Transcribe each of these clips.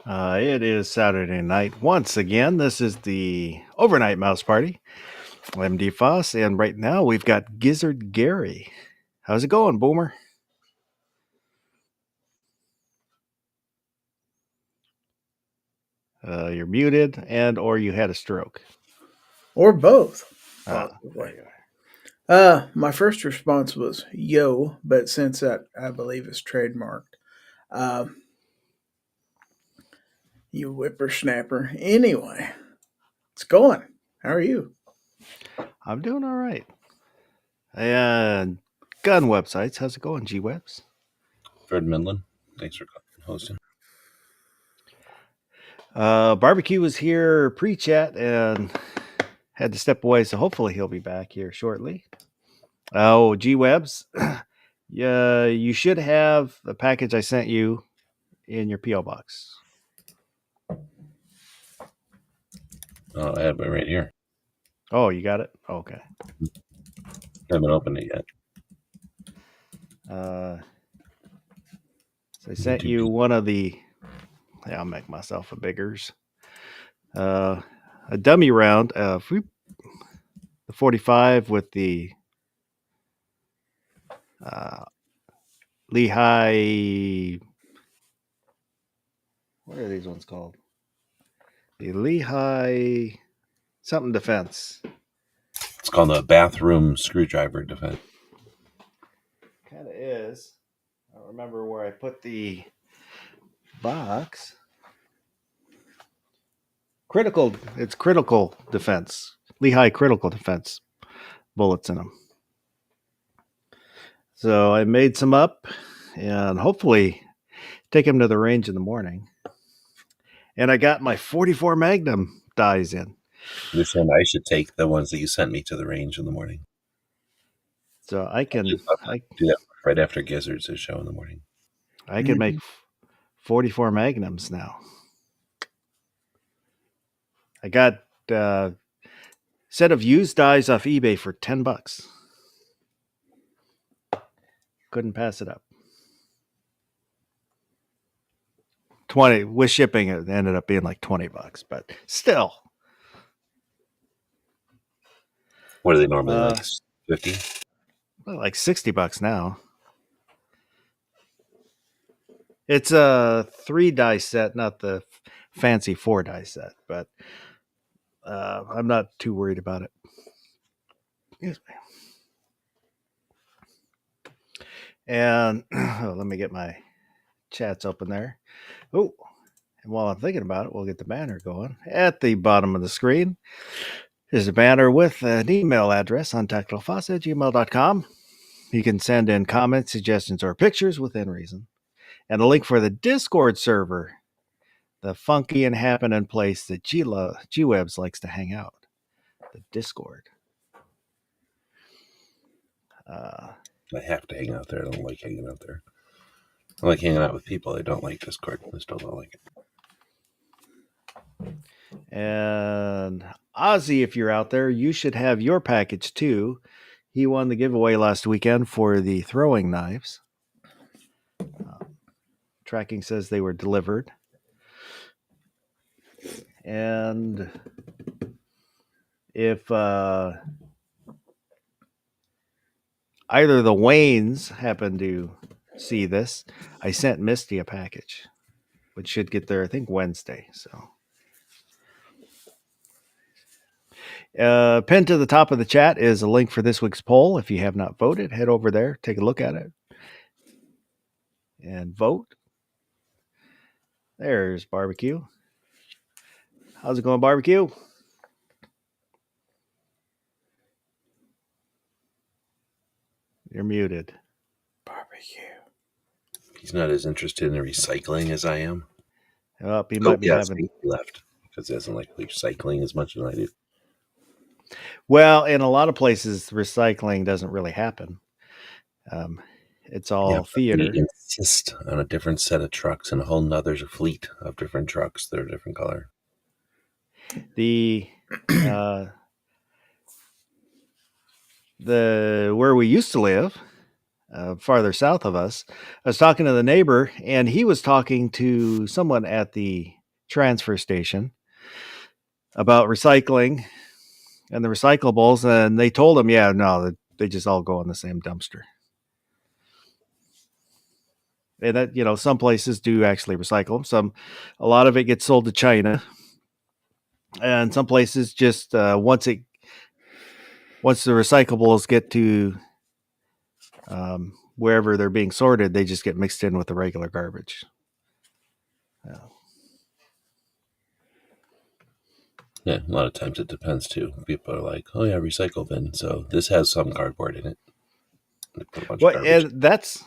It is Saturday night once again. This is the Overnight Mouse Party. I'm D. Foss, and right now we've got Gizzard Gary. How's it going, Boomer? You're muted, and or you had a stroke. Or both, There possibly. you are. My first response was "yo," but since that I believe is trademarked, uh, you whippersnapper. Anyway, it's going. How are you? I'm doing all right. And gun websites. How's it going, G Webs? Fred Midland, thanks for hosting. Barbecue was here pre-chat and had to step away, so hopefully he'll be back here shortly. Oh, G Webs. Yeah, you should have the package I sent you in your PO box. I have it right here. Oh, you got it? Okay. Haven't opened it yet. So I sent you one of the. Yeah, I'll make myself a biggers. A dummy round. The 45 with the Lehigh. What are these ones called? The Lehigh something defense. It's called a bathroom screwdriver defense. Kind of is. I don't remember where I put the box. It's critical defense. Lehigh critical defense bullets in them. So I made some up and hopefully take them to the range in the morning. And I got my 44 Magnum dies in. You're saying I should take the ones that you sent me to the range in the morning. So I can do that right after Gizzard's show in the morning. I can make 44 Magnums now. I got a set of used dies off eBay for $10. Couldn't pass it up. 20 with shipping, it ended up being like $20, but still. What are they normally like? 50? Well, like $60 now. It's a 3 die set, not the fancy 4 die set, but I'm not too worried about it. Excuse me. And let me get my chats open there. Oh, and while I'm thinking about it, we'll get the banner going. At the bottom of the screen is a banner with an email address on tacticalfoss@gmail.com. You can send in comments, suggestions, or pictures within reason. And a link for the Discord server, the funky and happening place that G-Webs likes to hang out. The Discord. I have to hang out there. I don't like hanging out there. I like hanging out with people. I don't like Discord. I still don't like it. And Ozzy, if you're out there, you should have your package too. He won the giveaway last weekend for the throwing knives. Tracking says they were delivered. And if either the Waynes happen to see this, I sent Misty a package, which should get there, I think, Wednesday. So, pinned to the top of the chat is a link for this week's poll. If you have not voted, head over there, take a look at it, and vote. There's Barbecue. How's it going, Barbecue? You're muted. Barbecue. He's not as interested in recycling as I am. Well, he might be having left because he doesn't like recycling as much as I do. Well, in a lot of places, recycling doesn't really happen. It's all theater. They insist on a different set of trucks and a whole nother fleet of different trucks that are different color. The where we used to live, farther south of us. I was talking to the neighbor, and he was talking to someone at the transfer station about recycling and the recyclables, and they told him, yeah, no, they just all go in the same dumpster. And that, some places do actually recycle them. A lot of it gets sold to China, and some places just once the recyclables get to wherever they're being sorted, they just get mixed in with the regular garbage. Yeah, a lot of times it depends too. People are like, "Oh yeah, recycle bin." So this has some cardboard in it. They put a bunch of garbage. And that's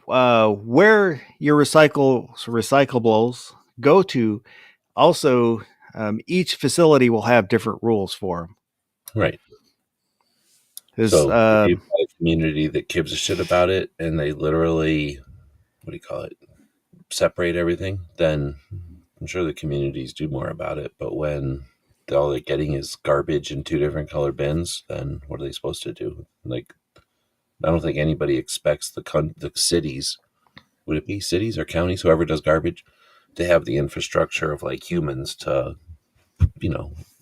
where your recyclables go to. Also, each facility will have different rules for them. Right. So if you've got a community that gives a shit about it, and they literally, separate everything, then I'm sure the communities do more about it. But when all they're getting is garbage in 2 different color bins, then what are they supposed to do? Like, I don't think anybody expects the cities, would it be cities or counties, whoever does garbage, to have the infrastructure of like humans to,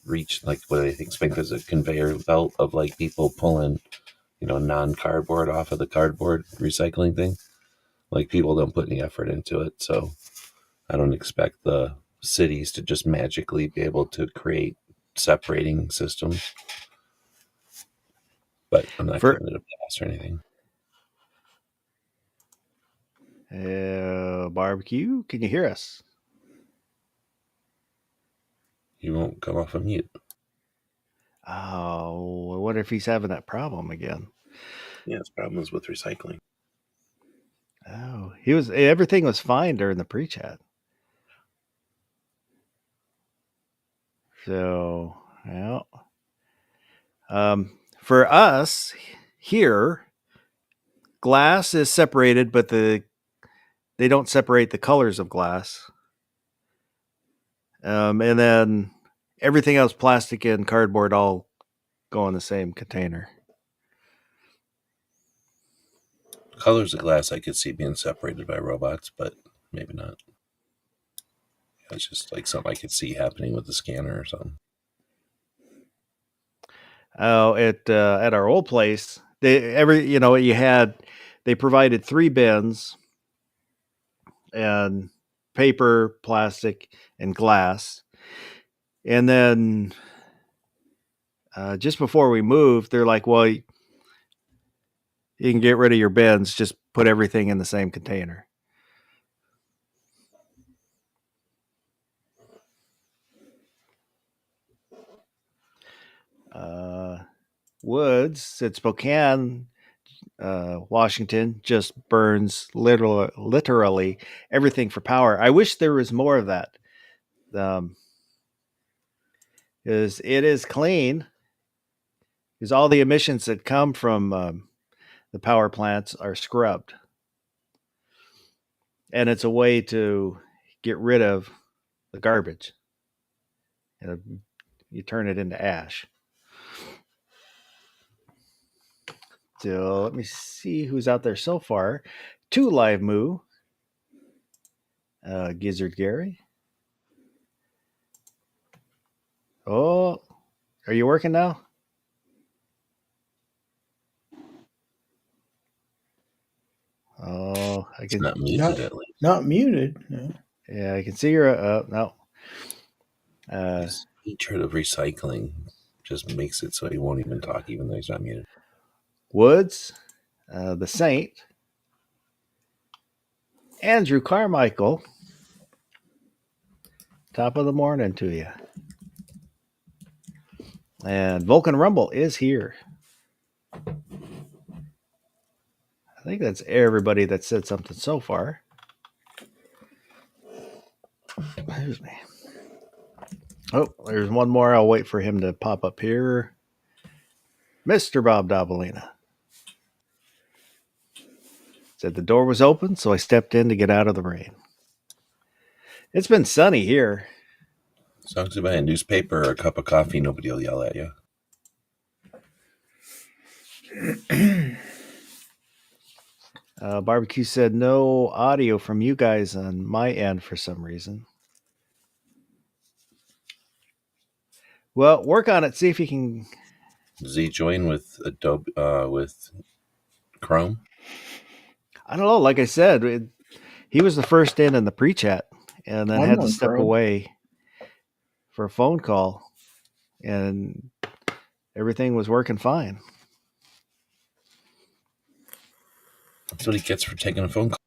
reach, like, what do they think is a conveyor belt of like people pulling, non-cardboard off of the cardboard recycling thing. Like, people don't put any effort into it. So I don't expect the cities to just magically be able to create separating systems. But I'm not giving it a pass or anything. Barbecue, can you hear us? You won't come off of mute. Oh, I wonder if he's having that problem again. Yeah, it's problems with recycling. Oh, everything was fine during the pre-chat. So, well, for us here, glass is separated, but they don't separate the colors of glass. And then everything else, plastic and cardboard, all go in the same container. Colors of glass I could see being separated by robots, but maybe not. It's just like something I could see happening with the scanner or something. Oh, at our old place, they provided 3 bins, and paper, plastic, and glass. And then just before we moved, they're like, well, you can get rid of your bins, just put everything in the same container. Woods at Spokane, Washington, just burns literally everything for power. I wish there was more of that. Because it is clean. Because all the emissions that come from the power plants are scrubbed. And it's a way to get rid of the garbage. You turn it into ash. So let me see who's out there so far. 2 live moo. Gizzard Gary. Oh, are you working now? Oh, I can. It's not muted at least. Not muted. No. Yeah, I can see your. No. His hatred of recycling just makes it so he won't even talk, even though he's not muted. Woods, the Saint, Andrew Carmichael. Top of the morning to you. And Vulcan Rumble is here. I think that's everybody that said something so far. Excuse me. Oh, there's one more. I'll wait for him to pop up here. Mr. Bob Davalina said the door was open, so I stepped in to get out of the rain. It's been sunny here. As long as you buy a newspaper or a cup of coffee, nobody will yell at you. Barbecue said no audio from you guys on my end for some reason. Well, work on it. See if you can. Does he join with Adobe with Chrome? I don't know. Like I said, he was the first in the pre-chat, and then I'm had to on step Chrome. away for a phone call, and everything was working fine. That's what he gets for taking a phone call.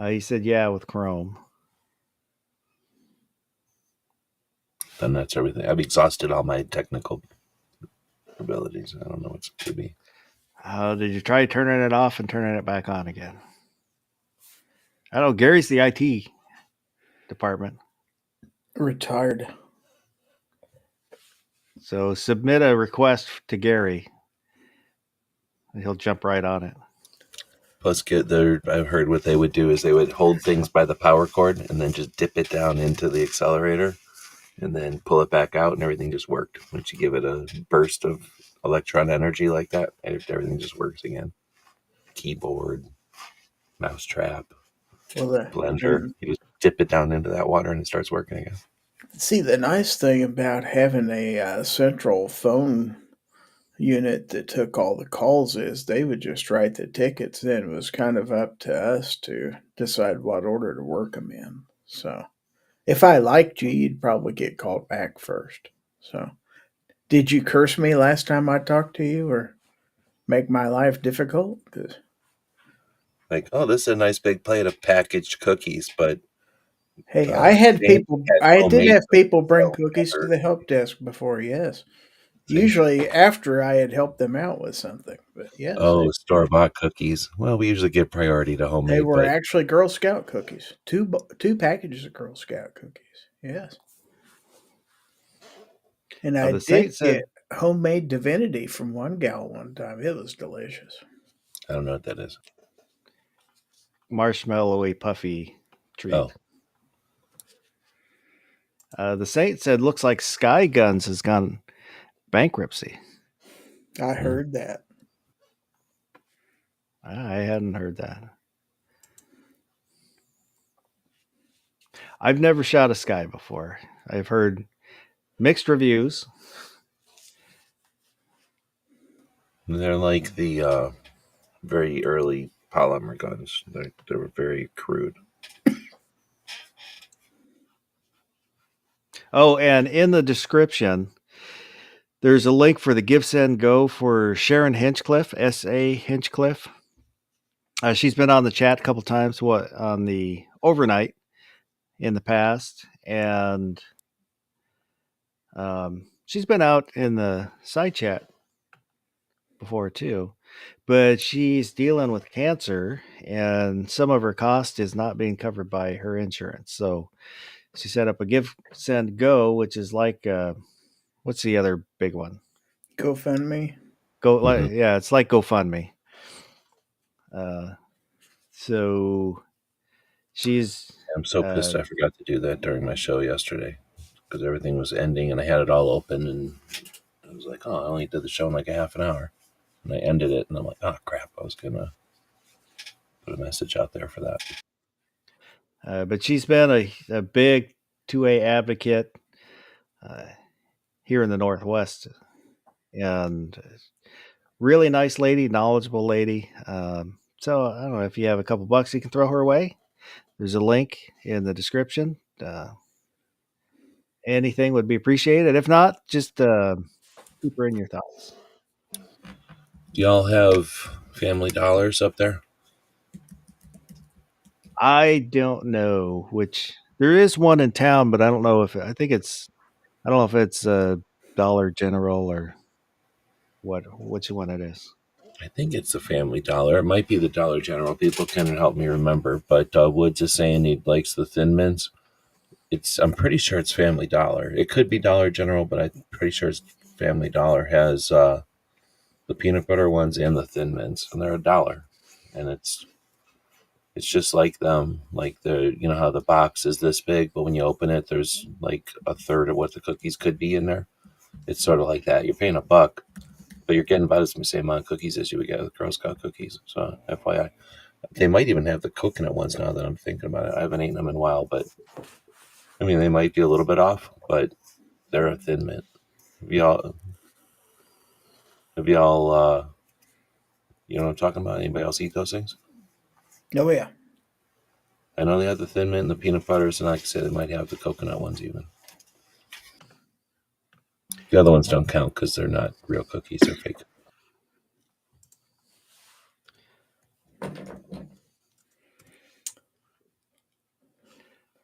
He said, "Yeah, with Chrome." Then that's everything. I've exhausted all my technical abilities. I don't know what's to be. Did you try turning it off and turning it back on again? I know Gary's the IT department, Retired. so submit a request to Gary, and he'll jump right on it. Plus, I've heard what they would do is they would hold things by the power cord and then just dip it down into the accelerator and then pull it back out, and everything just worked. Once you give it a burst of electron energy like that, everything just works again. Keyboard, mousetrap, blender. You just dip it down into that water and it starts working again. See, the nice thing about having a central phone unit that took all the calls is they would just write the tickets. Then it was kind of up to us to decide what order to work them in. So if I liked you, you'd probably get called back first. So did you curse me last time I talked to you or make my life difficult? 'Cause Like, oh, this is a nice big plate of packaged cookies, but hey, I did homemade have people bring cookies. cookies to the help desk before, yes. See? Usually after I had helped them out with something, but yes. Oh, store-bought cookies. Well, we usually give priority to homemade. They were but actually Girl Scout cookies. Two packages of Girl Scout cookies. Yes. And I the did Saint said get homemade divinity from one gal one time. It was delicious. I don't know what that is. marshmallowy puffy treat. Oh, The Saint said looks like Sky Guns has gone bankruptcy. I heard that. I hadn't heard that. I've never shot a Sky before. I've heard mixed reviews. they're like the very early polymer guns. They were very crude. Oh, and in the description, there's a link for the Give Send Go for Sharon Hinchcliffe, S.A. Hinchcliffe. She's been on the chat a couple times on the overnight in the past, and she's been out in the side chat before too, but she's dealing with cancer, and some of her cost is not being covered by her insurance. So she set up a Give Send Go, which is like what's the other big one? GoFundMe. Yeah, it's like GoFundMe. So she's. I'm so pissed I forgot to do that during my show yesterday because everything was ending and I had it all open and I was like, oh, I only did the show in like a half an hour. And I ended it and I'm like, oh, crap. I was going to put a message out there for that. But she's been a big 2A advocate here in the Northwest, and really nice lady, knowledgeable lady. So I don't know if you have a couple bucks you can throw her way. There's a link in the description. Anything would be appreciated. If not, just keep her in your thoughts. Do y'all have Family Dollars up there? I don't know which. There is one in town, but I don't know if I don't know if it's Dollar General or which one it is. I think it's the Family Dollar. It might be the Dollar General. People can help me remember. But Woods is saying he likes the Thin Mints. I'm pretty sure it's Family Dollar. It could be Dollar General, but I'm pretty sure it's Family Dollar has the peanut butter ones and the Thin Mints, and they're $1. And it's just like them, like how the box is this big, but when you open it, there's like a third of what the cookies could be in there. It's sort of like that. You're paying $1, but you're getting about the same amount of cookies as you would get with Girl Scout cookies. So FYI, they might even have the coconut ones now that I'm thinking about it. I haven't eaten them in a while, but I mean, they might be a little bit off, but they're a Thin Mint. Have y'all, you know what I'm talking about? Anybody else eat those things? Oh yeah. I know they have the Thin Mint and the peanut butters, and like I said, they might have the coconut ones even. The other ones don't count because they're not real cookies; they're fake.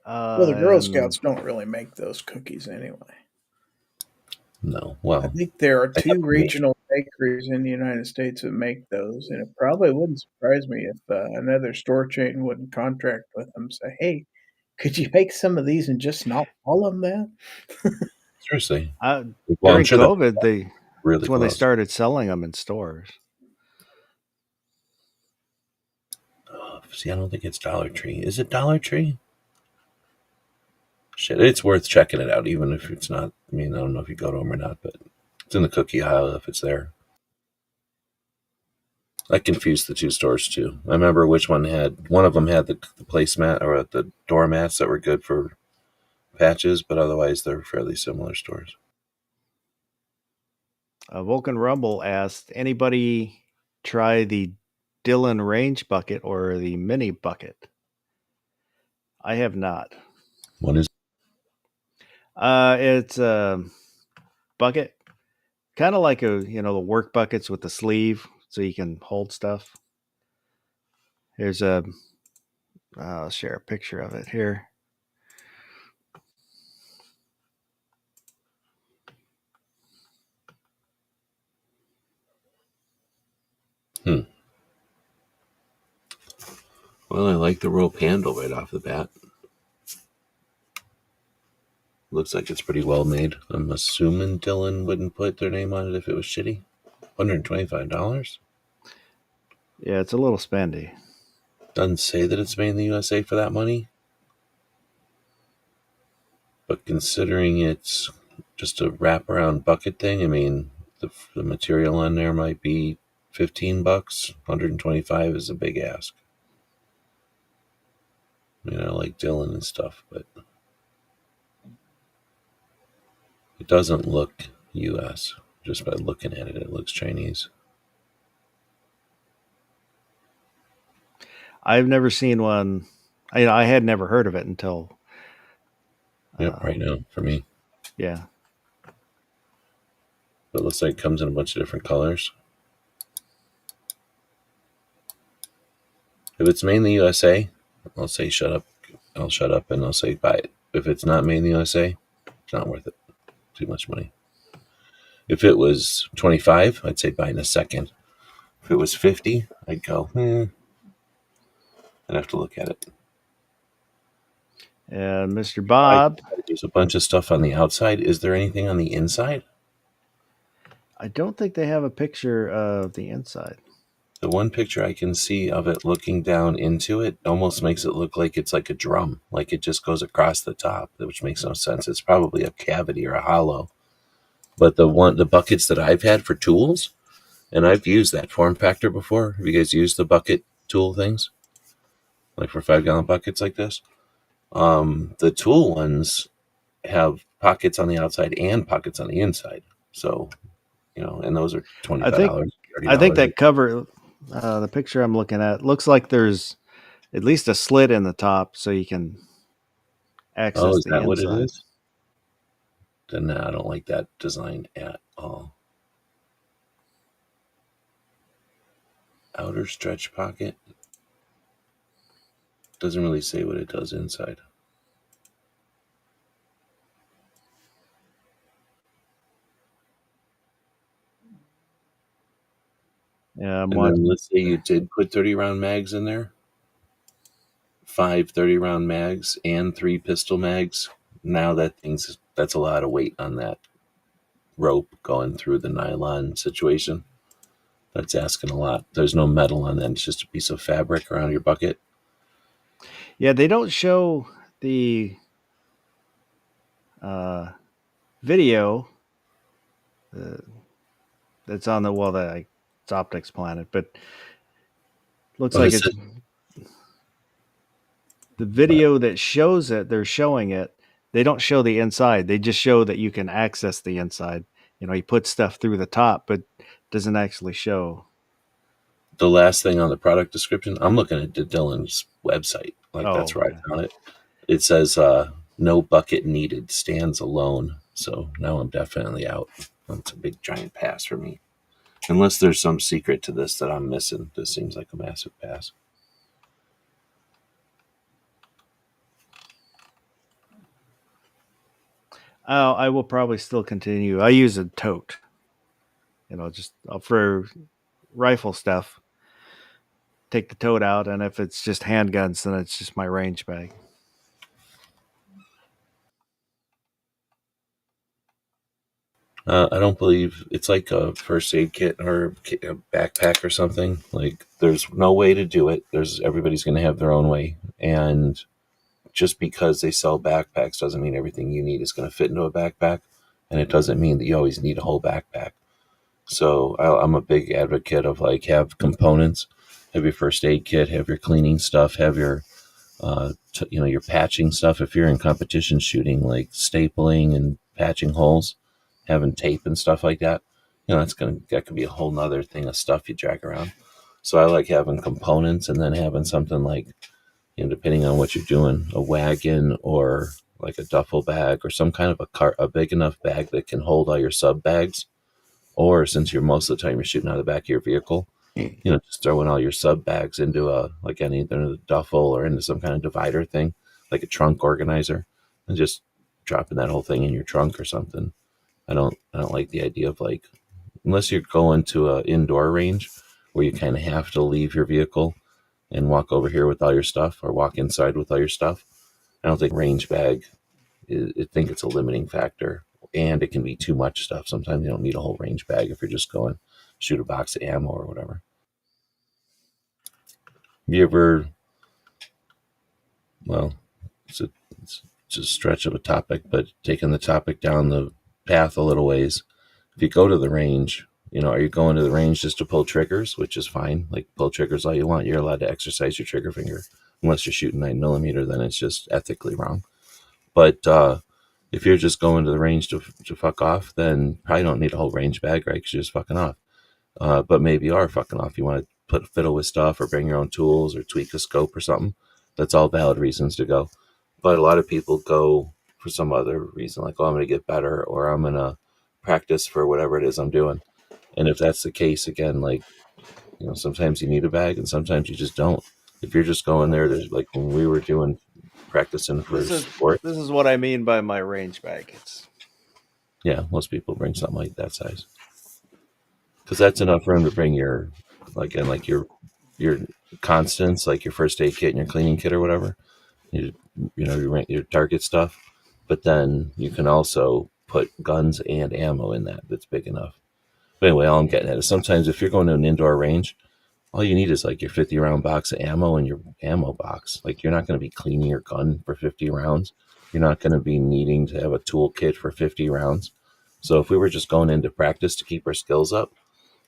Well, the Girl And Scouts don't really make those cookies anyway. No, I well, think there are they 2 haven't made. regional bakeries in the United States that make those, and it probably wouldn't surprise me if another store chain wouldn't contract with them. Say, hey, could you make some of these and just not call them that? Seriously. I, Well, I'm during sure that COVID, really that's when they close. started selling them in stores. See, I don't think it's Dollar Tree. Is it Dollar Tree? Shit, it's worth checking it out, even if it's not. I mean, I don't know if you go to them or not, but it's in the cookie aisle if it's there. I confused the two stores too. I remember which one had. One of them had the placemat or the doormats that were good for patches, but otherwise they're fairly similar stores. Vulcan Rumble asked, anybody try the Dillon Range bucket or the mini bucket? I have not. One is It's a bucket, kind of like the work buckets with the sleeve, so you can hold stuff. Here's I'll share a picture of it here. well, I like the rope handle right off the bat. Looks like it's pretty well made. I'm assuming Dillon wouldn't put their name on it if it was shitty. $125. Yeah, it's a little spendy. Doesn't say that it's made in the USA for that money. But considering it's just a wraparound bucket thing, I mean, the material on there might be $15. 125 is a big ask. I mean, I like Dillon and stuff, but it doesn't look US. Just by looking at it, it looks Chinese. I've never seen one. I had never heard of it until. Yep, right now for me. Yeah. But it looks like it comes in a bunch of different colors. If it's made in the USA, I'll say shut up. I'll shut up and I'll say buy it. If it's not made in the USA, it's not worth it. Too much money. If it was 25, I'd say buy in a second. If it was 50, I'd go, I'd have to look at it. And Mr. Bob, There's a bunch of stuff on the outside. Is there anything on the inside? I don't think they have a picture of the inside. The one picture I can see of it looking down into it almost makes it look like it's like a drum, like it just goes across the top, which makes no sense. It's probably a cavity or a hollow. But the buckets that I've had for tools, and I've used that form factor before. Have you guys used the bucket tool things? Like for 5-gallon buckets like this? The tool ones have pockets on the outside and pockets on the inside. So, and those are $25, I think $30. that cover, the picture I'm looking at, looks like there's at least a slit in the top so you can Oh, access is the that what it inside. is? Then I don't like that design at all. Outer stretch pocket. Doesn't really say what it does inside. Yeah, I'm And watching. then let's say you did put 30-round mags in there. 5 30-round mags and 3 pistol mags. Now that's a lot of weight on that rope going through the nylon situation. That's asking a lot. There's no metal on that. It's just a piece of fabric around your bucket. Yeah, they don't show the video It's on the it's Optics Planet, but looks Well, like this it's the video that shows it. They're showing it. They don't show the inside. They just show that you can access the inside. You put stuff through the top, but doesn't actually show. the last thing on the product description. I'm looking at Dylan's website. Like that's where Okay. I found it. It says no bucket needed, stands alone. So now I'm definitely out. That's a big giant pass for me. Unless there's some secret to this that I'm missing. This seems like a massive pass. I will probably still continue. I use a tote. Just for rifle stuff. Take the tote out, and if it's just handguns, then it's just my range bag. I don't believe it's like a first aid kit or a backpack or something. Like there's no way to do it. Everybody's going to have their own way, and just because they sell backpacks doesn't mean everything you need is going to fit into a backpack, and it doesn't mean that you always need a whole backpack. So I'm a big advocate of like have components, have your first aid kit, have your cleaning stuff, have your your patching stuff. If you're in competition shooting, like stapling and patching holes, having tape and stuff like that, that could be a whole nother thing of stuff you drag around. So I like having components and then having something like, depending on what you're doing, a wagon or like a duffel bag or some kind of a big enough bag that can hold all your sub bags. Or since you're most of the time you're shooting out of the back of your vehicle, just throwing all your sub bags into either a duffel or into some kind of divider thing, like a trunk organizer, and just dropping that whole thing in your trunk or something. I don't like the idea of like, unless you're going to an indoor range where you kind of have to leave your vehicle and walk over here with all your stuff or walk inside with all your stuff. I don't think range bag I think it's a limiting factor, and it can be too much stuff. Sometimes you don't need a whole range bag if you're just going shoot a box of ammo or whatever. Have you ever, well, it's a stretch of a topic, but taking the topic down the path a little ways, if you go to the range, are you going to the range just to pull triggers, which is fine, like pull triggers all you want. You're allowed to exercise your trigger finger. Unless you're shooting 9mm, then it's just ethically wrong. But if you're just going to the range to fuck off, then probably don't need a whole range bag, right? Because you're just fucking off. But maybe you are fucking off. You want to fiddle with stuff or bring your own tools or tweak a scope or something. That's all valid reasons to go. But a lot of people go for some other reason, like, oh, I'm going to get better or I'm going to practice for whatever it is I'm doing. And if that's the case, again, like, sometimes you need a bag and sometimes you just don't. If you're just going there, there's like when we were doing practicing for sport. This is what I mean by my range bag. Yeah, most people bring something like that size because that's enough room to bring your constants, like your first aid kit and your cleaning kit or whatever. Your target stuff, but then you can also put guns and ammo in that's big enough. But anyway, all I'm getting at is sometimes if you're going to an indoor range, all you need is like your 50 round box of ammo and your ammo box. Like you're not going to be cleaning your gun for 50 rounds. You're not going to be needing to have a toolkit for 50 rounds. So if we were just going into practice to keep our skills up,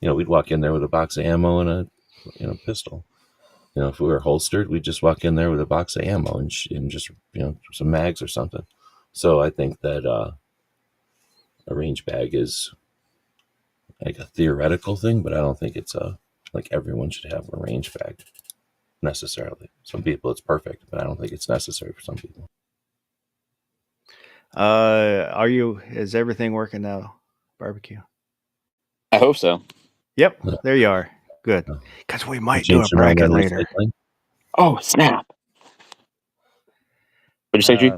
we'd walk in there with a box of ammo and a pistol. If we were holstered, we'd just walk in there with a box of ammo and just, some mags or something. So I think that a range bag is like a theoretical thing, but I don't think it's like everyone should have a range bag necessarily. Some people it's perfect, but I don't think it's necessary for some people. Is everything working now? Barbecue. I hope so. Yep, there you are. Good. Because we might do a Change your mind bracket on later. recycling? Oh, snap. What'd you say, G?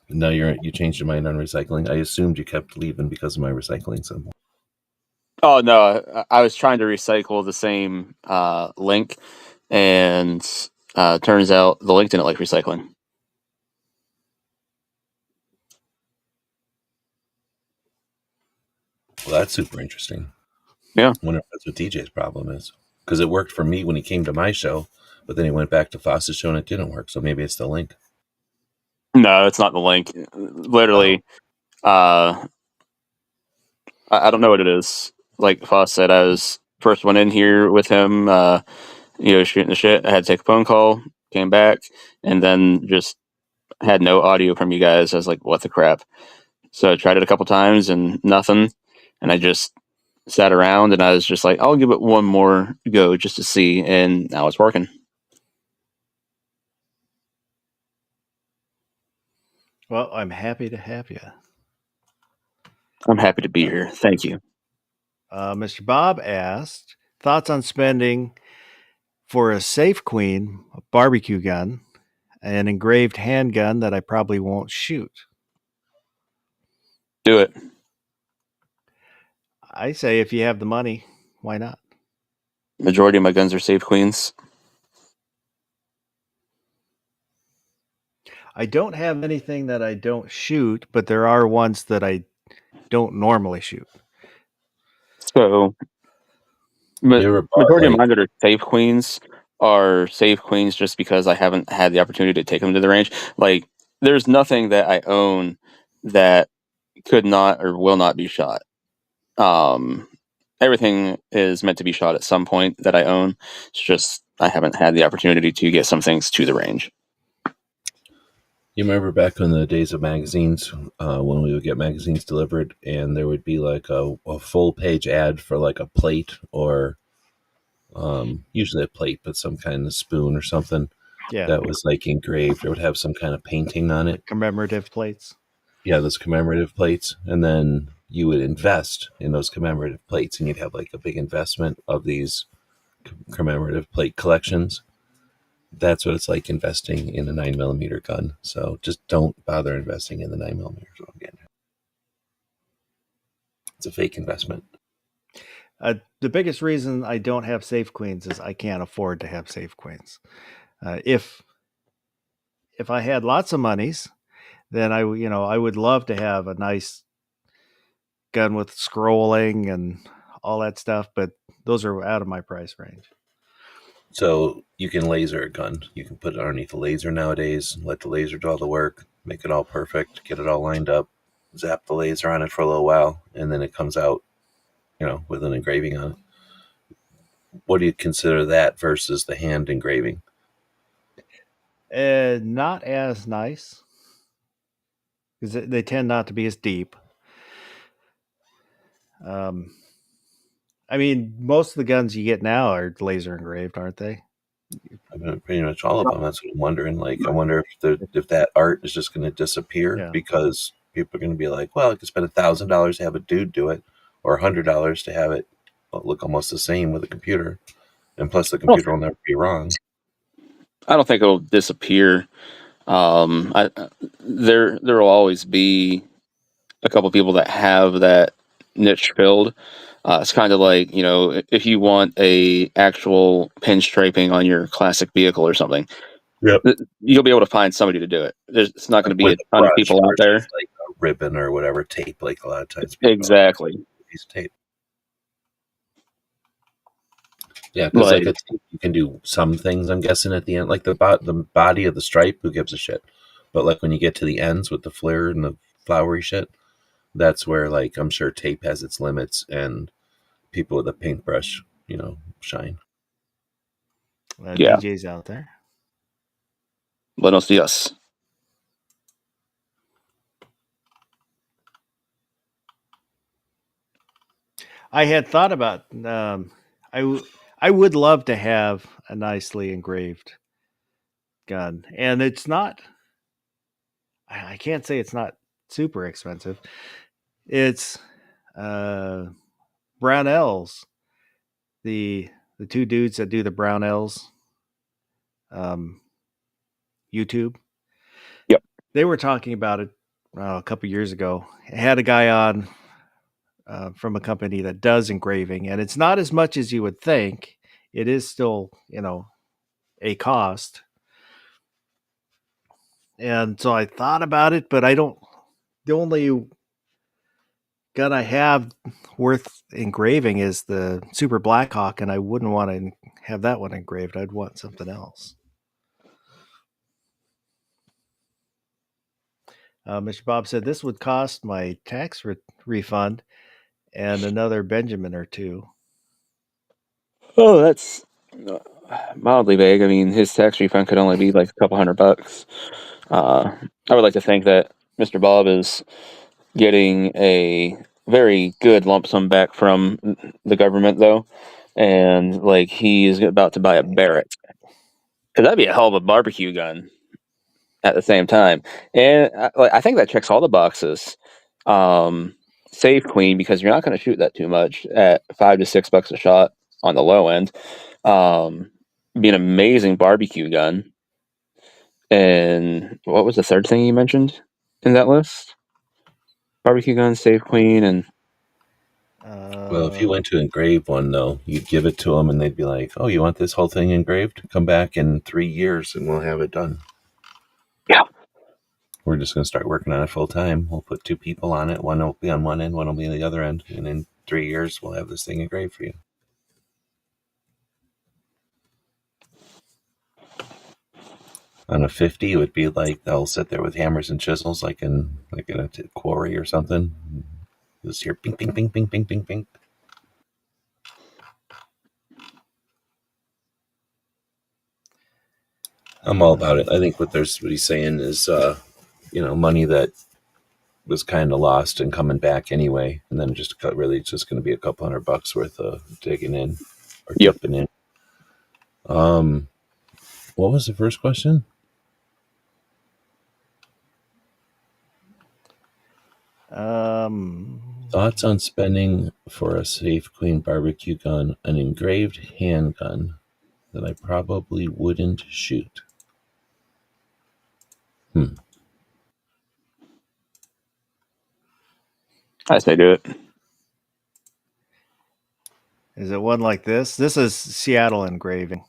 No, you changed your mind on recycling. I assumed you kept leaving because of my recycling symbol. Oh, no. I was trying to recycle the same link, and turns out the link didn't like recycling. Well, that's super interesting. Yeah. I wonder if that's what DJ's problem is. Because it worked for me when he came to my show, but then he went back to Foss's show and it didn't work. So maybe it's the link. No, it's not the link. Literally, I don't know what it is. Like Foss said, I was first one in here with him. Shooting the shit. I had to take a phone call, came back, and then just had no audio from you guys. I was like, what the crap? So I tried it a couple times and nothing. And I just sat around and I was just like, I'll give it one more go just to see. And now it's working. Well, I'm happy to have you. I'm happy to be here. Thank you. Mr. Bob asked thoughts on spending for a Safe Queen, a barbecue gun, an engraved handgun that I probably won't shoot. Do it. I say if you have the money, why not? Majority of my guns are Safe Queens. I don't have anything that I don't shoot, but there are ones that I don't normally shoot. So You ever bought, majority of like, mine that are Safe Queens are Safe Queens just because I haven't had the opportunity to take them to the range. Like, there's nothing that I own that could not or will not be shot. Everything is meant to be shot at some point that I own. It's just I haven't had the opportunity to get some things to the range. you remember back in the days of magazines, when we would get magazines delivered and there would be like a full page ad for like a plate or usually a plate, but some kind of spoon or something Yeah, that was like engraved or would have some kind of painting on it. commemorative plates. Yeah, those commemorative plates. And then you would invest in those commemorative plates and you'd have like a big investment of these commemorative plate collections. That's what it's like investing in a 9mm gun. So just don't bother investing in the 9mm again. It's a fake investment. The biggest reason I don't have Safe Queens is I can't afford to have Safe Queens. If I had lots of monies, then I would love to have a nice gun with scrolling and all that stuff, but those are out of my price range. So you can laser a gun. You can put it underneath a laser nowadays, let the laser do all the work, make it all perfect, get it all lined up, zap the laser on it for a little while, and then it comes out, with an engraving on it. What do you consider that versus the hand engraving? Not as nice because they tend not to be as deep. I mean, most of the guns you get now are laser engraved, aren't they? I mean, pretty much all of them. That's what I'm wondering. Like, I wonder if that art is just going to disappear because people are going to be like, well, I could spend $1,000 to have a dude do it, or $100 to have it look almost the same with a computer, and plus the computer will never be wrong. I don't think it'll disappear. There will always be a couple people that have that niche filled. It's kind of like, if you want a actual pinstriping on your classic vehicle or something, Yep. you'll be able to find somebody to do it. It's not going to be With a ton of people out there. Like a ribbon or whatever tape, like a lot of times. Exactly. Piece of tape. Yeah, because Like- like a tape, you can do some things. I'm guessing at the end, like the body of the stripe. Who gives a shit? But like when you get to the ends with the flare and the flowery shit, that's where like I'm sure tape has its limits and people with a paintbrush, shine. Yeah. DJs out there. Buenos dias. I had thought about I would love to have a nicely engraved gun, and it's not. I can't say it's not super expensive. It's Brownells, the two dudes that do the Brownells YouTube. Yep. They were talking about it a couple years ago. I had a guy on from a company that does engraving, and it's not as much as you would think. It is still, a cost. And so I thought about it, but the only gun I have worth engraving is the Super Blackhawk, and I wouldn't want to have that one engraved. I'd want something else. Mr. Bob said this would cost my tax refund, and another Benjamin or two. Oh, that's mildly vague. I mean, his tax refund could only be like a couple $100. I would like to think that Mr. Bob is getting a very good lump sum back from the government, though, and like he's about to buy a Barrett. Because that'd be a hell of a barbecue gun at the same time, and I think that checks all the boxes. Save clean because you're not going to shoot that too much at $5 to $6 a shot on the low end. Be an amazing barbecue gun. And what was the third thing you mentioned in that list? Barbecue gun, save clean, and Well, if you went to engrave one, though, you'd give it to them and they'd be like, oh, you want this whole thing engraved? Come back in 3 years and we'll have it done. Yeah. We're just going to start working on it full time. We'll put 2 people on it. One will be on one end, one will be on the other end. And in 3 years, we'll have this thing engraved for you. On a 50, it would be like they'll sit there with hammers and chisels like in a quarry or something. You'll just hear ping, ping, ping, ping, ping, ping, ping. I'm all about it. I think what he's saying is, money that was kind of lost and coming back anyway, and then just really it's just going to be a couple $100 worth of digging in or Yep. dipping in. What was the first question? Thoughts on spending for a safe, clean barbecue gun, an engraved handgun that I probably wouldn't shoot. I say do it. Is it one like this? This is Seattle engraving.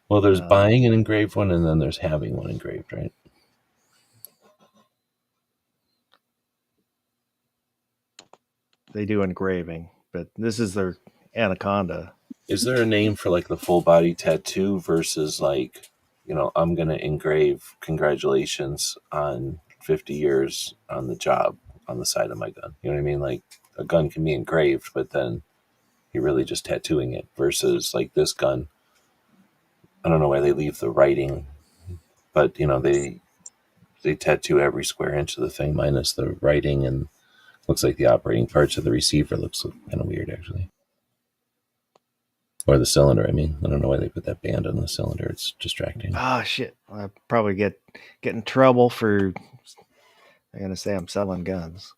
Well, there's buying an engraved one, and then there's having one engraved, right? They do engraving, but this is their Anaconda. Is there a name for like the full body tattoo versus like, I'm going to engrave congratulations on 50 years on the job on the side of my gun? You know what I mean? Like a gun can be engraved, but then you're really just tattooing it versus like this gun. I don't know why they leave the writing, but they tattoo every square inch of the thing minus the writing, and looks like the operating parts of the receiver looks kind of weird actually. Or the cylinder, I mean. I don't know why they put that band on the cylinder. It's distracting. Ah, shit. I probably get in trouble for, I'm going to say I'm selling guns.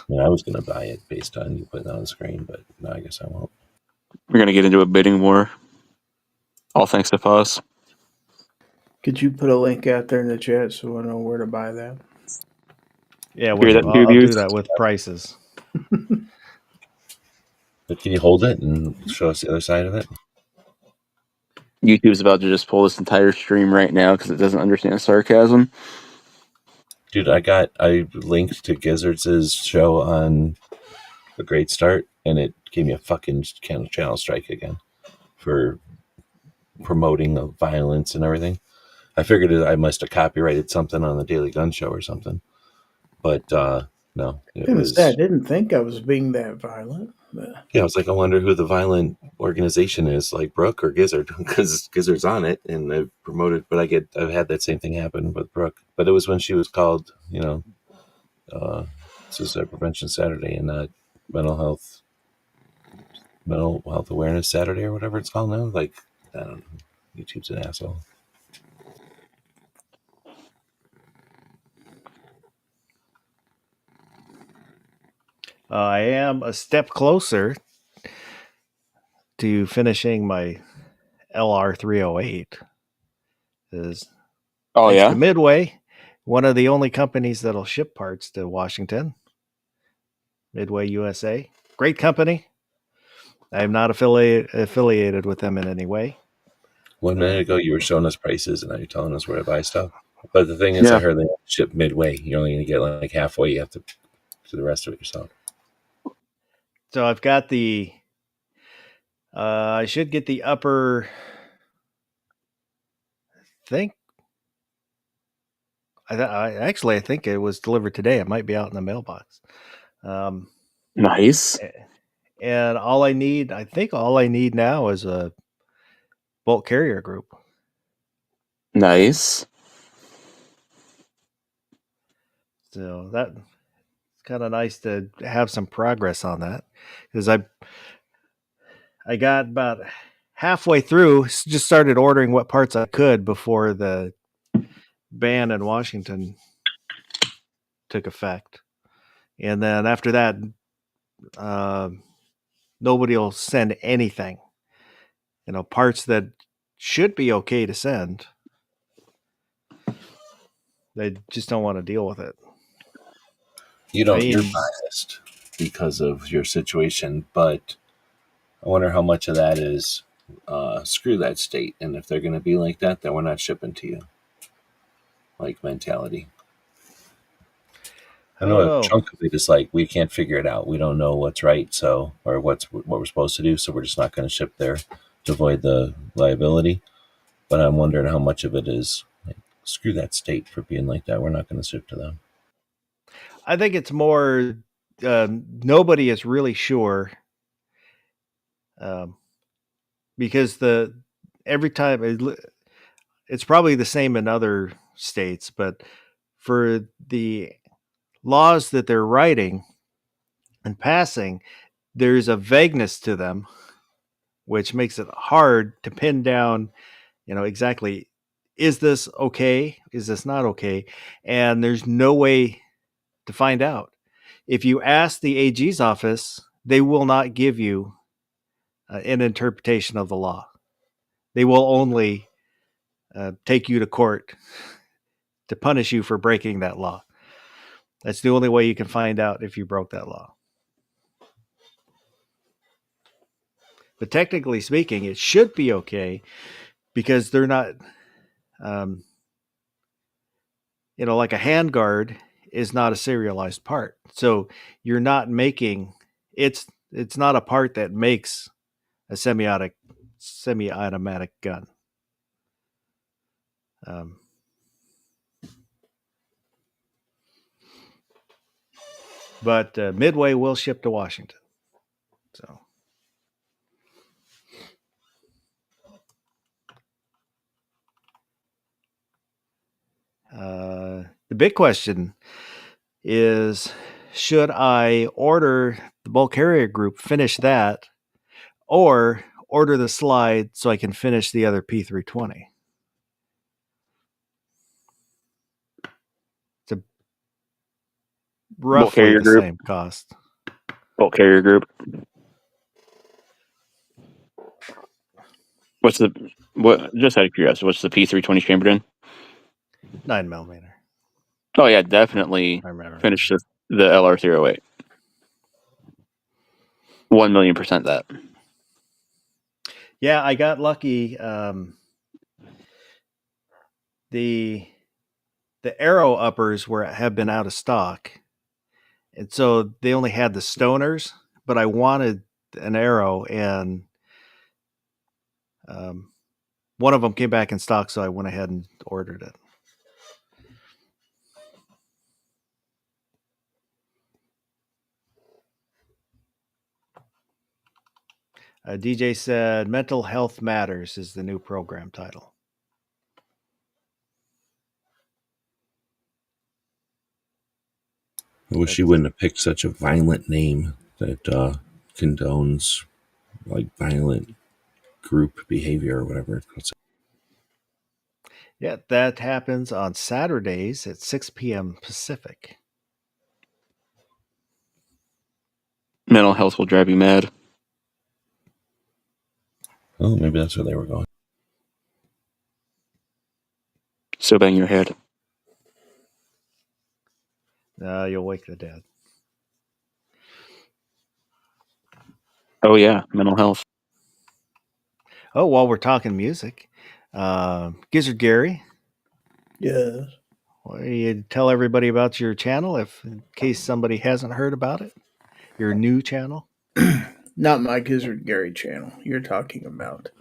I was going to buy it based on you putting it on the screen, but no, I guess I won't. We're gonna get into a bidding war. All thanks to Foss. Could you put a link out there in the chat so I know where to buy that? Yeah, Hear that, I'll do Dubious? that with prices. But can you hold it and show us the other side of it? YouTube's about to just pull this entire stream right now because it doesn't understand sarcasm. Dude, I linked to Gizzards' show on A Great Start, and it gave me a fucking channel strike again for promoting of violence and everything. I figured I must have copyrighted something on the Daily Gun Show or something. But no, I didn't think I was being that violent. But... Yeah, I was like, I wonder who the violent organization is, like Brooke or Gizzard, because Gizzard's on it, and I've promoted. But I've had that same thing happen with Brooke. But it was when she was called, Suicide Prevention Saturday and not Mental Health Awareness Saturday or whatever it's called now. Like, I don't know. YouTube's an asshole. I am a step closer to finishing my LR308. Thanks to Midway, one of the only companies that'll ship parts to Washington. Midway USA. Great company. I am not affiliated with them in any way. 1 minute ago, you were showing us prices, and now you're telling us where to buy stuff. But the thing is, I heard they ship Midway. You're only going to get like halfway. You have to do the rest of it yourself. So I've got the... I should get the upper... I think it was delivered today. It might be out in the mailbox. Nice. And I think all I need now is a bulk carrier group. Nice. So that's kind of nice to have some progress on that, because I got about halfway through, just started ordering what parts I could before the ban in Washington took effect, and then after that, nobody will send anything. Parts that should be okay to send, they just don't want to deal with it. You're I mean, biased because of your situation, but I wonder how much of that is screw that state, and if they're going to be like that, then we're not shipping to you. Like mentality. I know a chunk of it is like we can't figure it out. We don't know what's right, so or what we're supposed to do, so we're just not going to ship there to avoid the liability. But I'm wondering how much of it is like screw that state for being like that. We're not going to ship to them. I think it's more nobody is really sure, because every time it's probably the same in other states, but for the laws that they're writing and passing, there's a vagueness to them, which makes it hard to pin down, exactly, is this okay? Is this not okay? And there's no way to find out. If you ask the AG's office, they will not give you an interpretation of the law. They will only take you to court to punish you for breaking that law. That's the only way you can find out if you broke that law. But technically speaking, it should be okay, because they're not, like a handguard is not a serialized part. So you're not making, it's not a part that makes a semi-automatic gun. But Midway will ship to Washington. So the big question is, should I order the bulk carrier group, finish that, or order the slide so I can finish the other P320? It's a roughly the group. same cost. Bulk carrier group. Just out of curiosity, what's the P320 chambered in? 9mm. Oh yeah, definitely finish the LR308. 1,000,000% that. Yeah, I got lucky. The arrow uppers have been out of stock, and so they only had the stoners. But I wanted an arrow, and one of them came back in stock, so I went ahead and ordered it. DJ said, "Mental Health Matters" is the new program title. I wish you wouldn't have picked such a violent name that condones like violent group behavior or whatever. Yeah, that happens on Saturdays at 6 p.m. Pacific. Mental health will drive you mad. Oh, maybe that's where they were going. So bang your head. You'll wake the dead. Oh yeah, mental health. Oh, while we're talking music, Gizzard Gary. Yes. Well, you tell everybody about your channel, in case somebody hasn't heard about it. Your new channel. Not my Gizzard Gary channel. You're talking about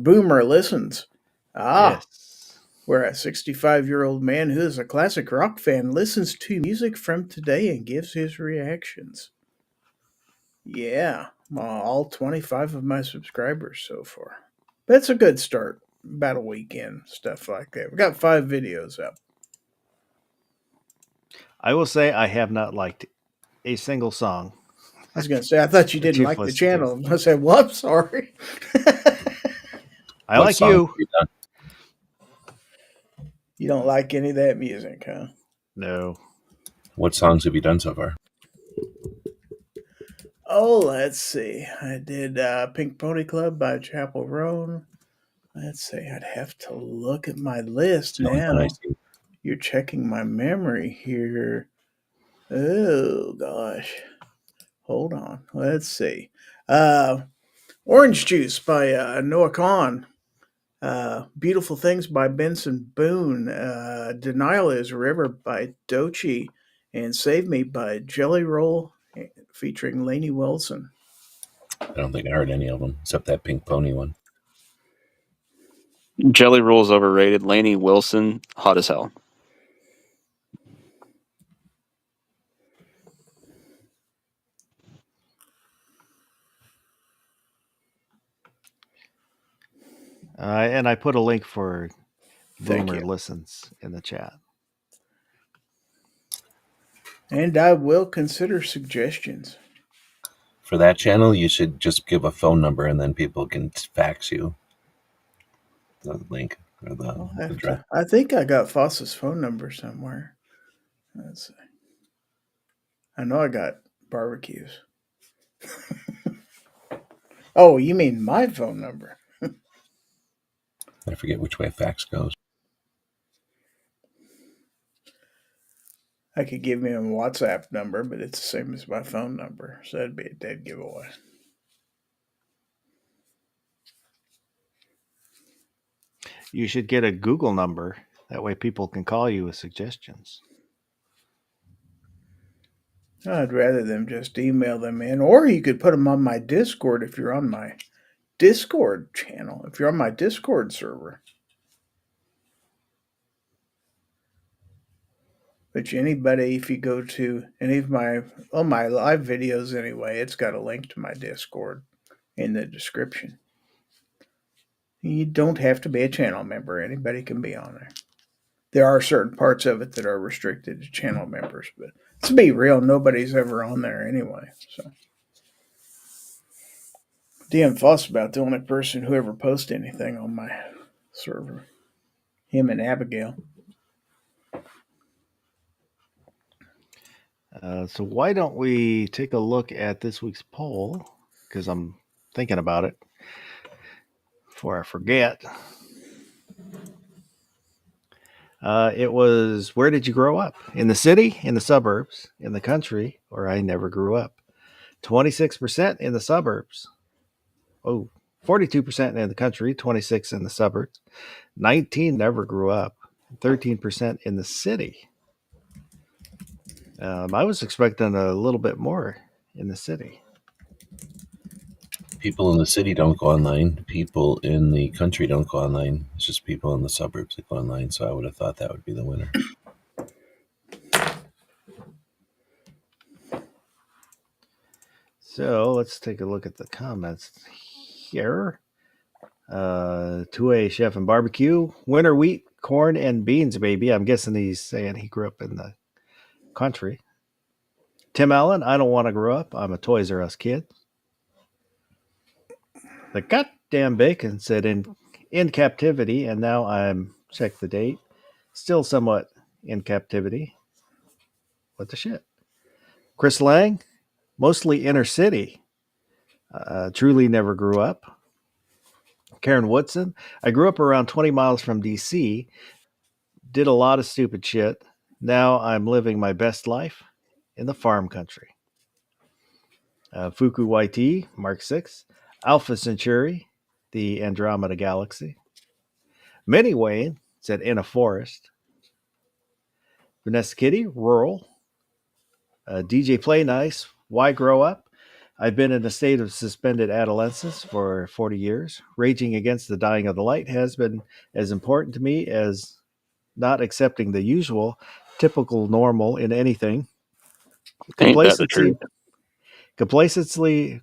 Boomer Listens. Yes. where a 65-year-old man who is a classic rock fan listens to music from today and gives his reactions. Yeah, all 25 of my subscribers so far. That's a good start. About a weekend, stuff like that. We got 5 videos up. I will say I have not liked a single song. I was going to say, I thought you that didn't you've like the listened to. channel. I said, well, I'm sorry. I What like songs you. have you done? You don't like any of that music, huh? No. What songs have you done so far? Oh, let's see. I did Pink Pony Club by Chapel Roan. Let's see. I'd have to look at my list It's the only one I now. see. You're checking my memory here. Oh, gosh. Hold on. Let's see. Orange Juice by Noah Kahn. Beautiful Things by Benson Boone. Denial is River by Dochi. And Save Me by Jelly Roll featuring Lainey Wilson. I don't think I heard any of them except that Pink Pony one. Jelly Roll's overrated. Lainey Wilson, hot as hell. And I put a link for Thank Boomer you. Listens in the chat. And I will consider suggestions. For that channel, you should just give a phone number and then people can fax you the link or I'll the have address. to. I think I got Foss's phone number somewhere. Let's see. I know I got barbecues. Oh, you mean my phone number? I forget which way a fax goes. I could give him a WhatsApp number, but it's the same as my phone number, so that'd be a dead giveaway. You should get a Google number. That way people can call you with suggestions. I'd rather them just email them in, or you could put them on my Discord if you're on my Discord channel, if you're on my Discord server. Which anybody, if you go to any of my live videos anyway, it's got a link to my Discord in the description. You don't have to be a channel member. Anybody can be on there. There are certain parts of it that are restricted to channel members, but to be real, nobody's ever on there anyway. So DM Foss about the only person who ever posts anything on my server. Him and Abigail. So why don't we take a look at this week's poll? Because I'm thinking about it before I forget. It was, where did you grow up? In the city, in the suburbs, in the country, or I never grew up. 26% in the suburbs. Oh, 42% in the country, 26% in the suburbs. 19% never grew up. 13% in the city. I was expecting a little bit more in the city. People in the city don't go online. People in the country don't go online. It's just people in the suburbs that go online. So I would have thought that would be the winner. So let's take a look at the comments here. 2A Chef and Barbecue. Winter wheat, corn, and beans, baby. I'm guessing he's saying he grew up in the country. Tim Allen, I don't want to grow up. I'm a Toys R Us kid. The goddamn bacon said in captivity, and now I'm, check the date, still somewhat in captivity. What the shit? Chris Lang, mostly inner city. Truly never grew up. Karen Woodson, I grew up around 20 miles from DC, did a lot of stupid shit. Now I'm living my best life in the farm country. Fuku YT, Mark 6, Alpha Centauri, the Andromeda Galaxy. Minnie Wayne said in a forest. Vanessa Kitty, rural. DJ Play Nice, why grow up? I've been in a state of suspended adolescence for 40 years. Raging against the dying of the light has been as important to me as not accepting the usual, typical normal in anything. Ain't that the truth? Complacency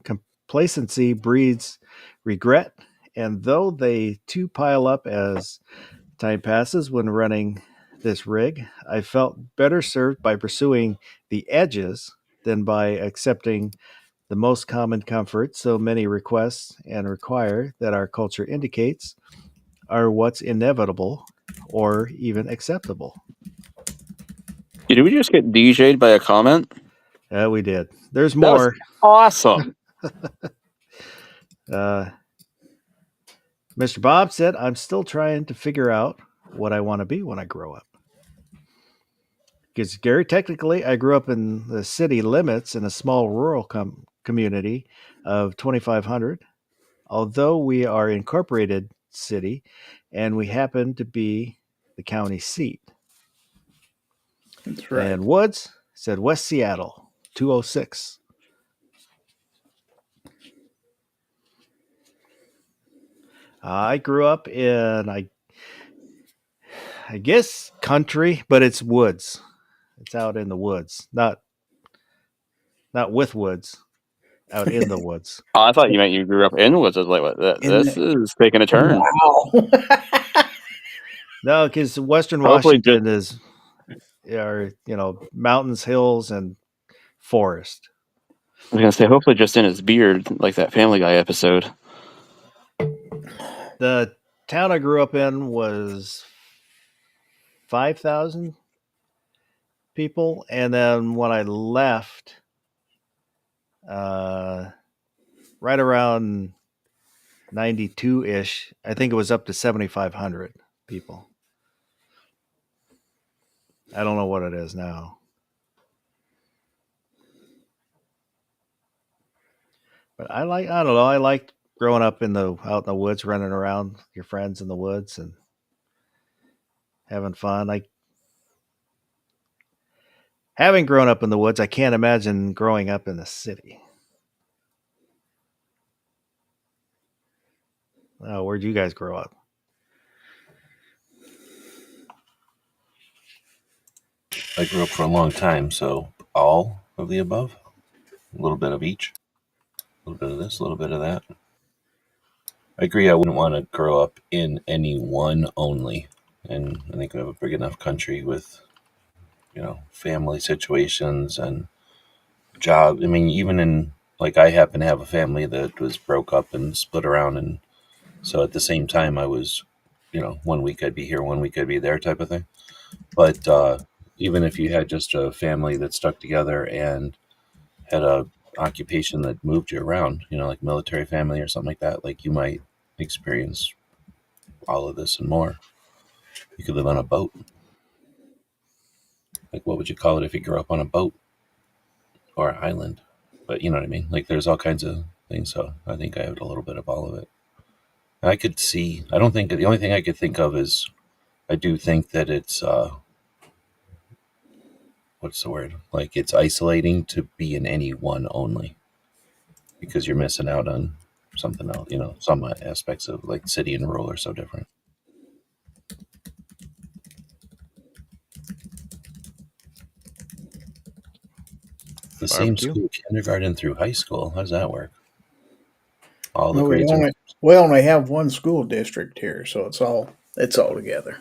breeds regret, and though they too pile up as time passes when running this rig, I felt better served by pursuing the edges than by accepting the most common comfort so many request and require that our culture indicates are what's inevitable or even acceptable. Did we just get DJ'd by a comment? We did. There's That was more. awesome. Mr. Bob said, I'm still trying to figure out what I want to be when I grow up. Because, Gary, technically, I grew up in the city limits in a small rural community of 2,500. Although we are incorporated city, and we happen to be the county seat. That's right. And Woods said West Seattle, 206. I grew up in, I guess, country, but it's woods. It's out in the woods, not with woods, out in the woods. Oh, I thought you meant you grew up in Woods. I was like, what? This is taking a turn. Wow. No, because Western Hopefully Washington are mountains, hills, and forest. I was gonna say, hopefully, just in his beard, like that Family Guy episode. The town I grew up in was 5,000 people, and then when I left, right around 92-ish, I think it was up to 7,500 people. I don't know what it is now. But I don't know, I liked growing up out in the woods, running around with your friends in the woods and having fun. Having grown up in the woods, I can't imagine growing up in the city. Oh, where'd you guys grow up? I grew up for a long time, so all of the above, a little bit of each, a little bit of this, a little bit of that. I agree. I wouldn't want to grow up in any one only, and I think we have a big enough country with, family situations and job. I mean, even in I happen to have a family that was broke up and split around, and so at the same time, I was, 1 week I'd be here, 1 week I'd be there, type of thing. But even if you had just a family that stuck together and had a occupation that moved you around, like military family or something like that, like you might experience all of this and more. You could live on a boat. Like, what would you call it if you grew up on a boat or an island? But you know what I mean? Like, there's all kinds of things. So I think I have a little bit of all of it. And I could see, I don't think, the only thing I could think of is, I do think that it's, what's the word? Like, it's isolating to be in any one only, because you're missing out on something else. Some aspects of like city and rural are so different. The same Barbecue? school, kindergarten through high school. How does that work? All the Well, grades are. we only have one school district here, so it's all together.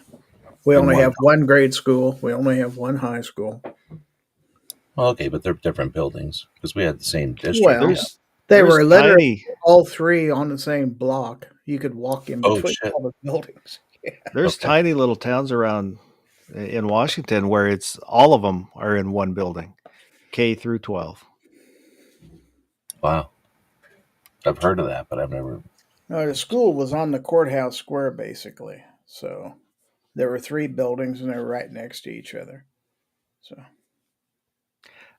We In only one. have one grade school. We only have one high school. Well, okay, but they're different buildings because we had the same district. Well, they There's were literally tiny, all three on the same block. You could walk in Oh, between shit. all the buildings. there's Okay. tiny little towns around in Washington where it's all of them are in one building, K through 12. Wow. I've heard of that, but I've never. No, the school was on the courthouse square, basically. So there were three buildings, and they were right next to each other. So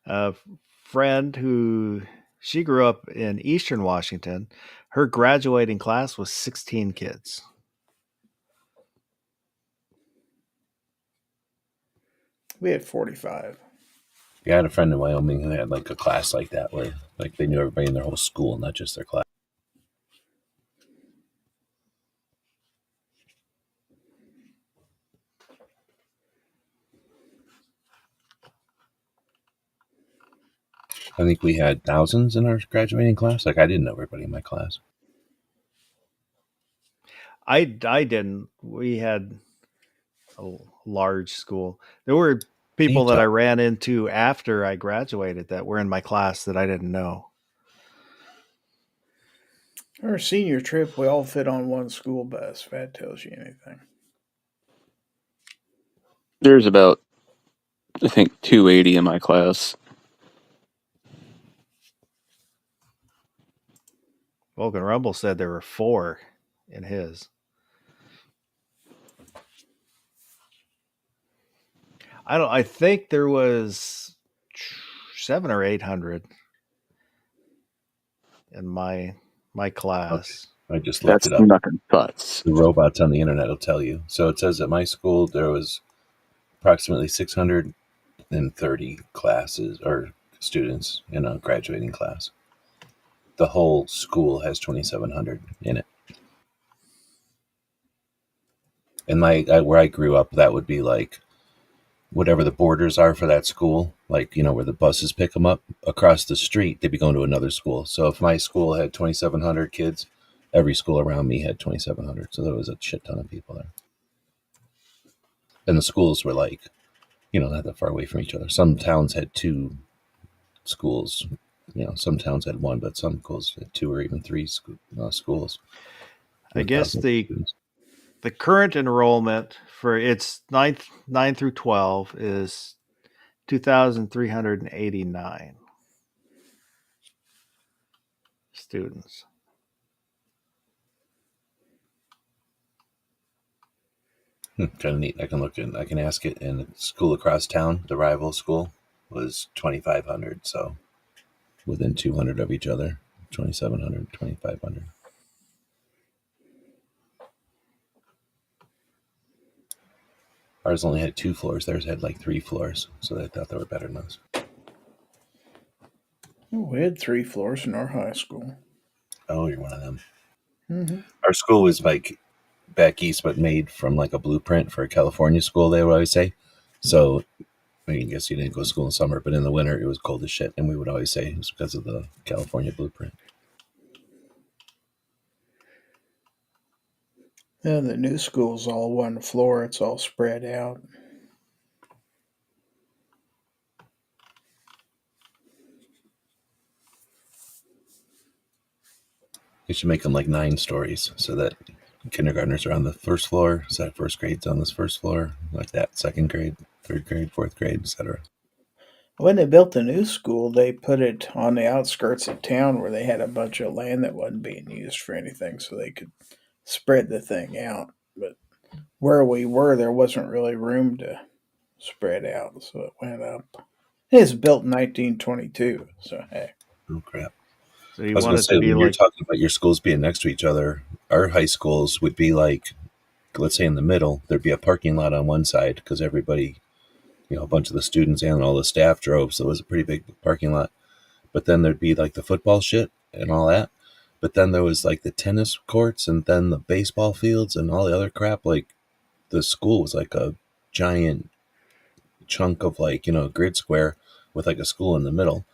A friend who she grew up in Eastern Washington, her graduating class was 16 kids. we had 45. Yeah, I had a friend in Wyoming who had like a class like that where like they knew everybody in their whole school, not just their class. I think we had thousands in our graduating class. Like I didn't know everybody in my class. I didn't. We had a large school. There were people that I ran into after I graduated that were in my class that I didn't know. Our senior trip, we all fit on one school bus, if that tells you anything. There's about, I think, 280 in my class. Vulcan Rumble said there were 4 in his. I think there was 700 or 800 in my class. I just looked That's it up. nothing but. The robots on the internet will tell you. So it says at my school there was approximately 630 classes or students in a graduating class. The whole school has 2,700 in it. And where I grew up, that would be like whatever the borders are for that school, like, you know, where the buses pick them up across the street, they'd be going to another school. So if my school had 2,700 kids, every school around me had 2,700. So there was a shit ton of people there. And the schools were like, you know, not that far away from each other. Some towns had 2 schools. You know, some towns had 1, but some schools had 2 or even 3 schools. I guess the current enrollment for its 9 through 12 is 2,389 students. Kind of neat. I can ask it. And the school across town, the rival school, was 2,500. So within 200 of each other, 2,700, 2,500. Ours only had 2 floors. Theirs had like 3 floors. So they thought they were better than us. Oh, we had 3 floors in our high school. Oh, you're one of them. Mm-hmm. Our school was like back east, but made from like a blueprint for a California school, they would always say. So I guess you didn't go to school in summer, but in the winter it was cold as shit. And we would always say it was because of the California blueprint. And the new school's all one floor. It's all spread out. They should make them like 9 stories so that kindergartners are on the first floor, so that first grade's on this first floor, like that, second grade, third grade, fourth grade, etc. When they built the new school, they put it on the outskirts of town where they had a bunch of land that wasn't being used for anything, so they could spread the thing out. But where we were, there wasn't really room to spread out, so it went up. It was built in 1922, so hey. Oh crap! So I you was going want to it say, to be when you're like talking about your schools being next to each other, our high schools would be like, let's say in the middle, there'd be a parking lot on one side because everybody, you know, a bunch of the students and all the staff drove, so it was a pretty big parking lot. But then there'd be like the football shit and all that. But then there was like the tennis courts and then the baseball fields and all the other crap. Like the school was like a giant chunk of like, you know, a grid square with like a school in the middle.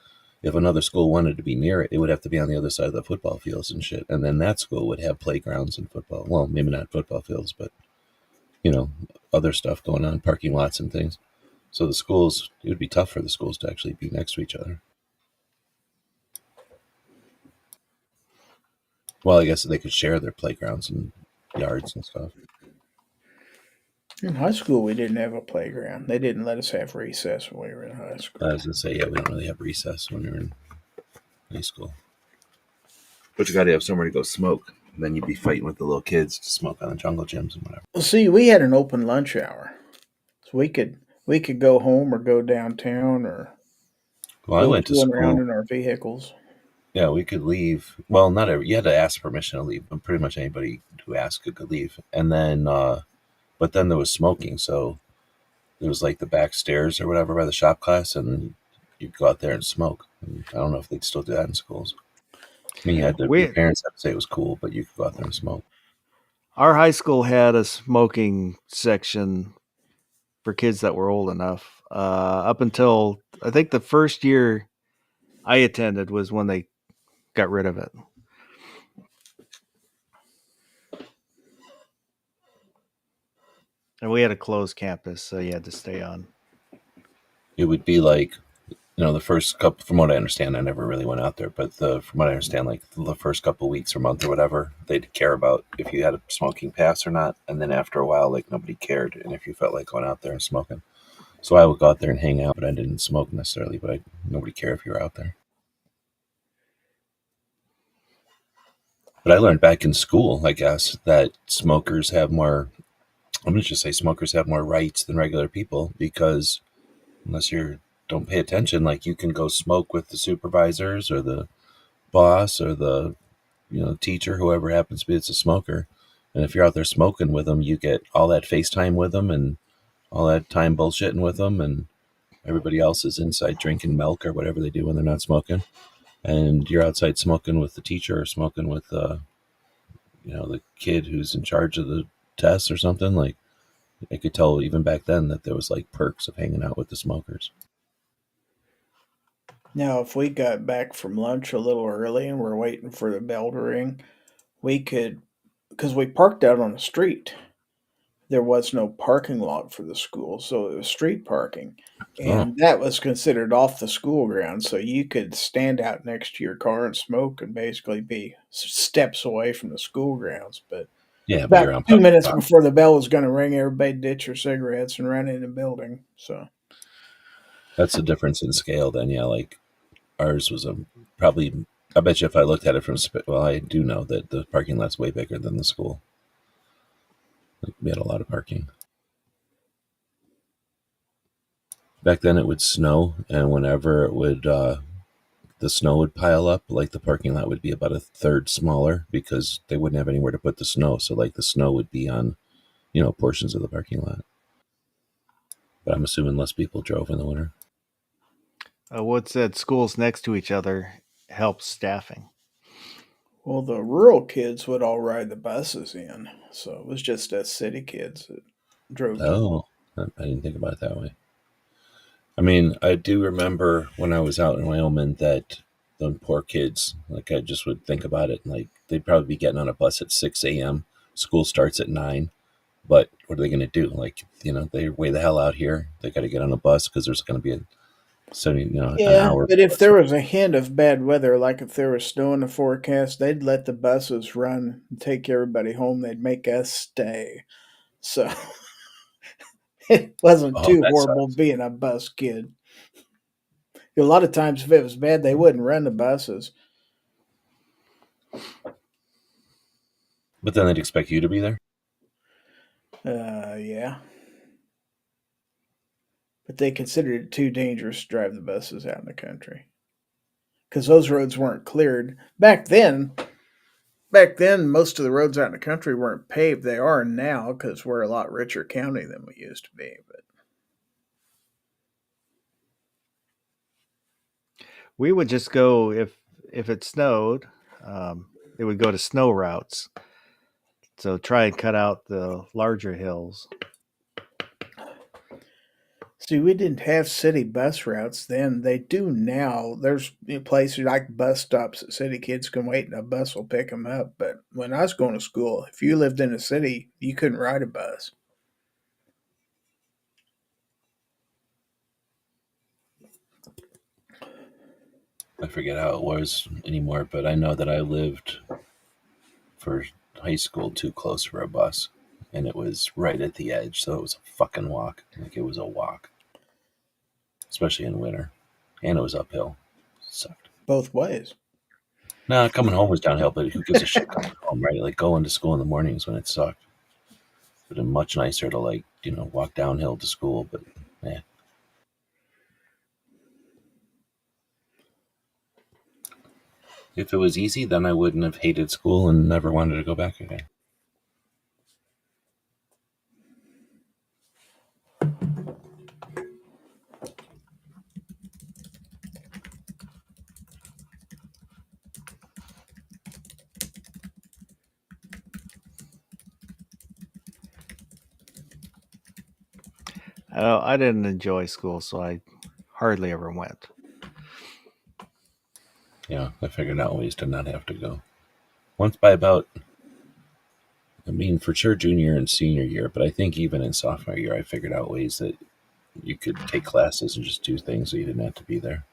If another school wanted to be near it, it would have to be on the other side of the football fields and shit. And then that school would have playgrounds and football. Well, maybe not football fields, but, you know, other stuff going on, parking lots and things. So the schools, it would be tough for the schools to actually be next to each other. Well, I guess they could share their playgrounds and yards and stuff. In high school, we didn't have a playground. They didn't let us have recess when we were in high school. I was going to say, yeah, we don't really have recess when you're in high school. But you got to have somewhere to go smoke. And then you'd be fighting with the little kids to smoke on the jungle gyms and whatever. Well, see, we had an open lunch hour, so we could go home or go downtown or Well, I went to tool around school. in our vehicles. Yeah, we could leave. Well, not every. You had to ask permission to leave, but pretty much anybody who asked could leave. And then, but then there was smoking. So there was like the back stairs or whatever by the shop class, and you'd go out there and smoke. And I don't know if they'd still do that in schools. I mean, your We parents had to say it was cool, but you could go out there and smoke. Our high school had a smoking section for kids that were old enough. Up until I think the first year I attended was when they got rid of it. And we had a closed campus, so you had to stay on. It would be like, the first couple, from what I understand, I never really went out there, but from what I understand, like the first couple of weeks or month or whatever, they'd care about if you had a smoking pass or not. And then after a while, like nobody cared. And if you felt like going out there and smoking. So I would go out there and hang out, but I didn't smoke necessarily, but nobody cared if you were out there. But I learned back in school, I guess, that smokers have more, I'm going to just say smokers have more rights than regular people because unless you don't pay attention, like you can go smoke with the supervisors or the boss or the teacher, whoever happens to be, it's a smoker. And if you're out there smoking with them, you get all that FaceTime with them and all that time bullshitting with them, and everybody else is inside drinking milk or whatever they do when they're not smoking. And you're outside smoking with the teacher or smoking with the kid who's in charge of the tests or something. Like I could tell even back then that there was like perks of hanging out with the smokers. Now, if we got back from lunch a little early and we're waiting for the bell to ring, we could, because we parked out on the street. There was no parking lot for the school, so it was street parking. Oh, And that was considered off the school grounds, so you could stand out next to your car and smoke and basically be steps away from the school grounds. But yeah, but you're about on 2 minutes public before the bell was going to ring, everybody ditched their cigarettes and ran in the building. So That's the difference in scale then. Yeah, like ours was probably, I bet you if I looked at it from, well, I do know that the parking lot's way bigger than the school. Like, we had a lot of parking. Back then it would snow, and whenever it would, the snow would pile up, like the parking lot would be about a third smaller because they wouldn't have anywhere to put the snow. So like the snow would be on, portions of the parking lot. But I'm assuming less people drove in the winter. What said schools next to each other helps staffing. well, the rural kids would all ride the buses in, so it was just us city kids that drove to. Oh, I didn't think about it that way. I mean, I do remember when I was out in Wyoming that the poor kids, like I just would think about it, like they'd probably be getting on a bus at 6 a.m. School starts at 9. But what are they going to do? Like, they're way the hell out here. They got to get on a bus because there's going to be a 70, an Yeah, hour but if bus. there was a hint of bad weather, like if there was snow in the forecast, they'd let the buses run and take everybody home. They'd make us stay. So it wasn't Oh, too that horrible sucks. being a bus kid. A lot of times, if it was bad, they wouldn't run the buses. But then they'd expect you to be there. Yeah. But they considered it too dangerous to drive the buses out in the country because those roads weren't cleared back then. Back then, most of the roads out in the country weren't paved. They are now because we're a lot richer county than we used to be. But We would just go if it snowed. It would go to snow routes. So try and cut out the larger hills. see, we didn't have city bus routes then. They do now. There's places like bus stops that city kids can wait and a bus will pick them up. But when I was going to school, if you lived in a city, you couldn't ride a bus. I forget how it was anymore, but I know that I lived for high school too close for a bus. And it was right at the edge. So it was a fucking walk. Like it was a walk, especially in winter. And it was uphill. Sucked. Both ways. Nah, coming home was downhill, but who gives a shit coming home, right? Like going to school in the mornings when it sucked. But it's much nicer to walk downhill to school. But yeah, if it was easy, then I wouldn't have hated school and never wanted to go back again. I didn't enjoy school, so I hardly ever went. Yeah, I figured out ways to not have to go. Once by about, I mean, for sure junior and senior year, but I think even in sophomore year, I figured out ways that you could take classes and just do things so you didn't have to be there.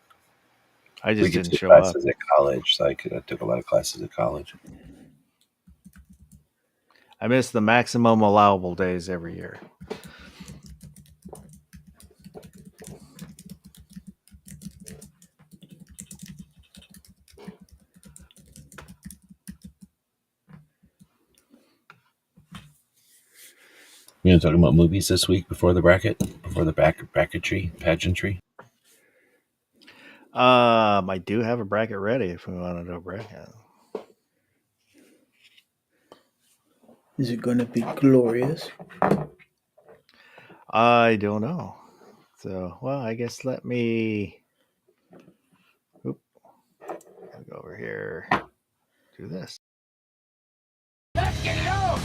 I We just could didn't take show up. classes at college, so I took a lot of classes at college. I missed the maximum allowable days every year. You know, talking about movies this week before the pageantry. I do have a bracket ready if we want to do a bracket. Is it going to be glorious? I don't know. So, well, I guess let me go over here. Do this. Let's get it on!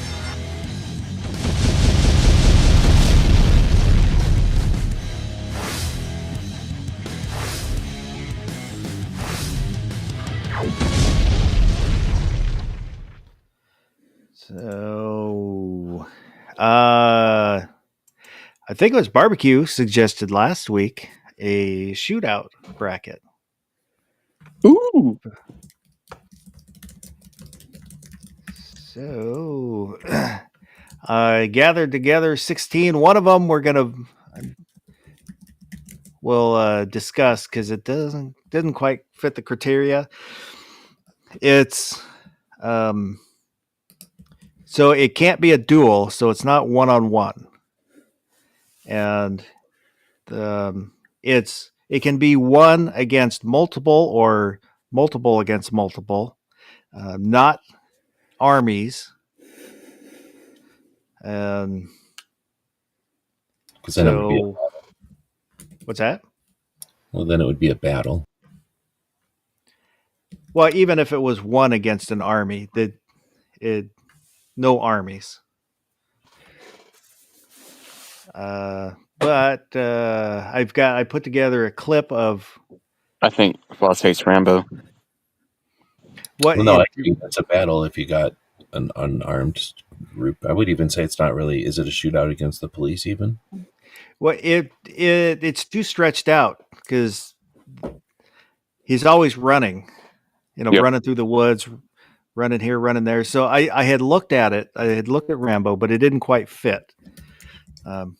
So, I think it was Barbecue suggested last week a shootout bracket. Ooh. So, I gathered together 16. One of them we'll discuss because it didn't quite fit the criteria. It's so it can't be a duel, so it's not 1-on-1, and it can be one against multiple or multiple against multiple, not armies. Because then it would be what's that? then it would be a battle. Well, even if it was one against an army, no armies. But I put together a clip of. I think Voss hates Rambo. What? Well, no, I think it's a battle if you got an unarmed group. I would even say it's not really. Is it a shootout against the police even? Well, it's too stretched out because he's always running, Yep. running through the woods, running here, running there. So I had looked at it. I had looked at Rambo, but it didn't quite fit. Well,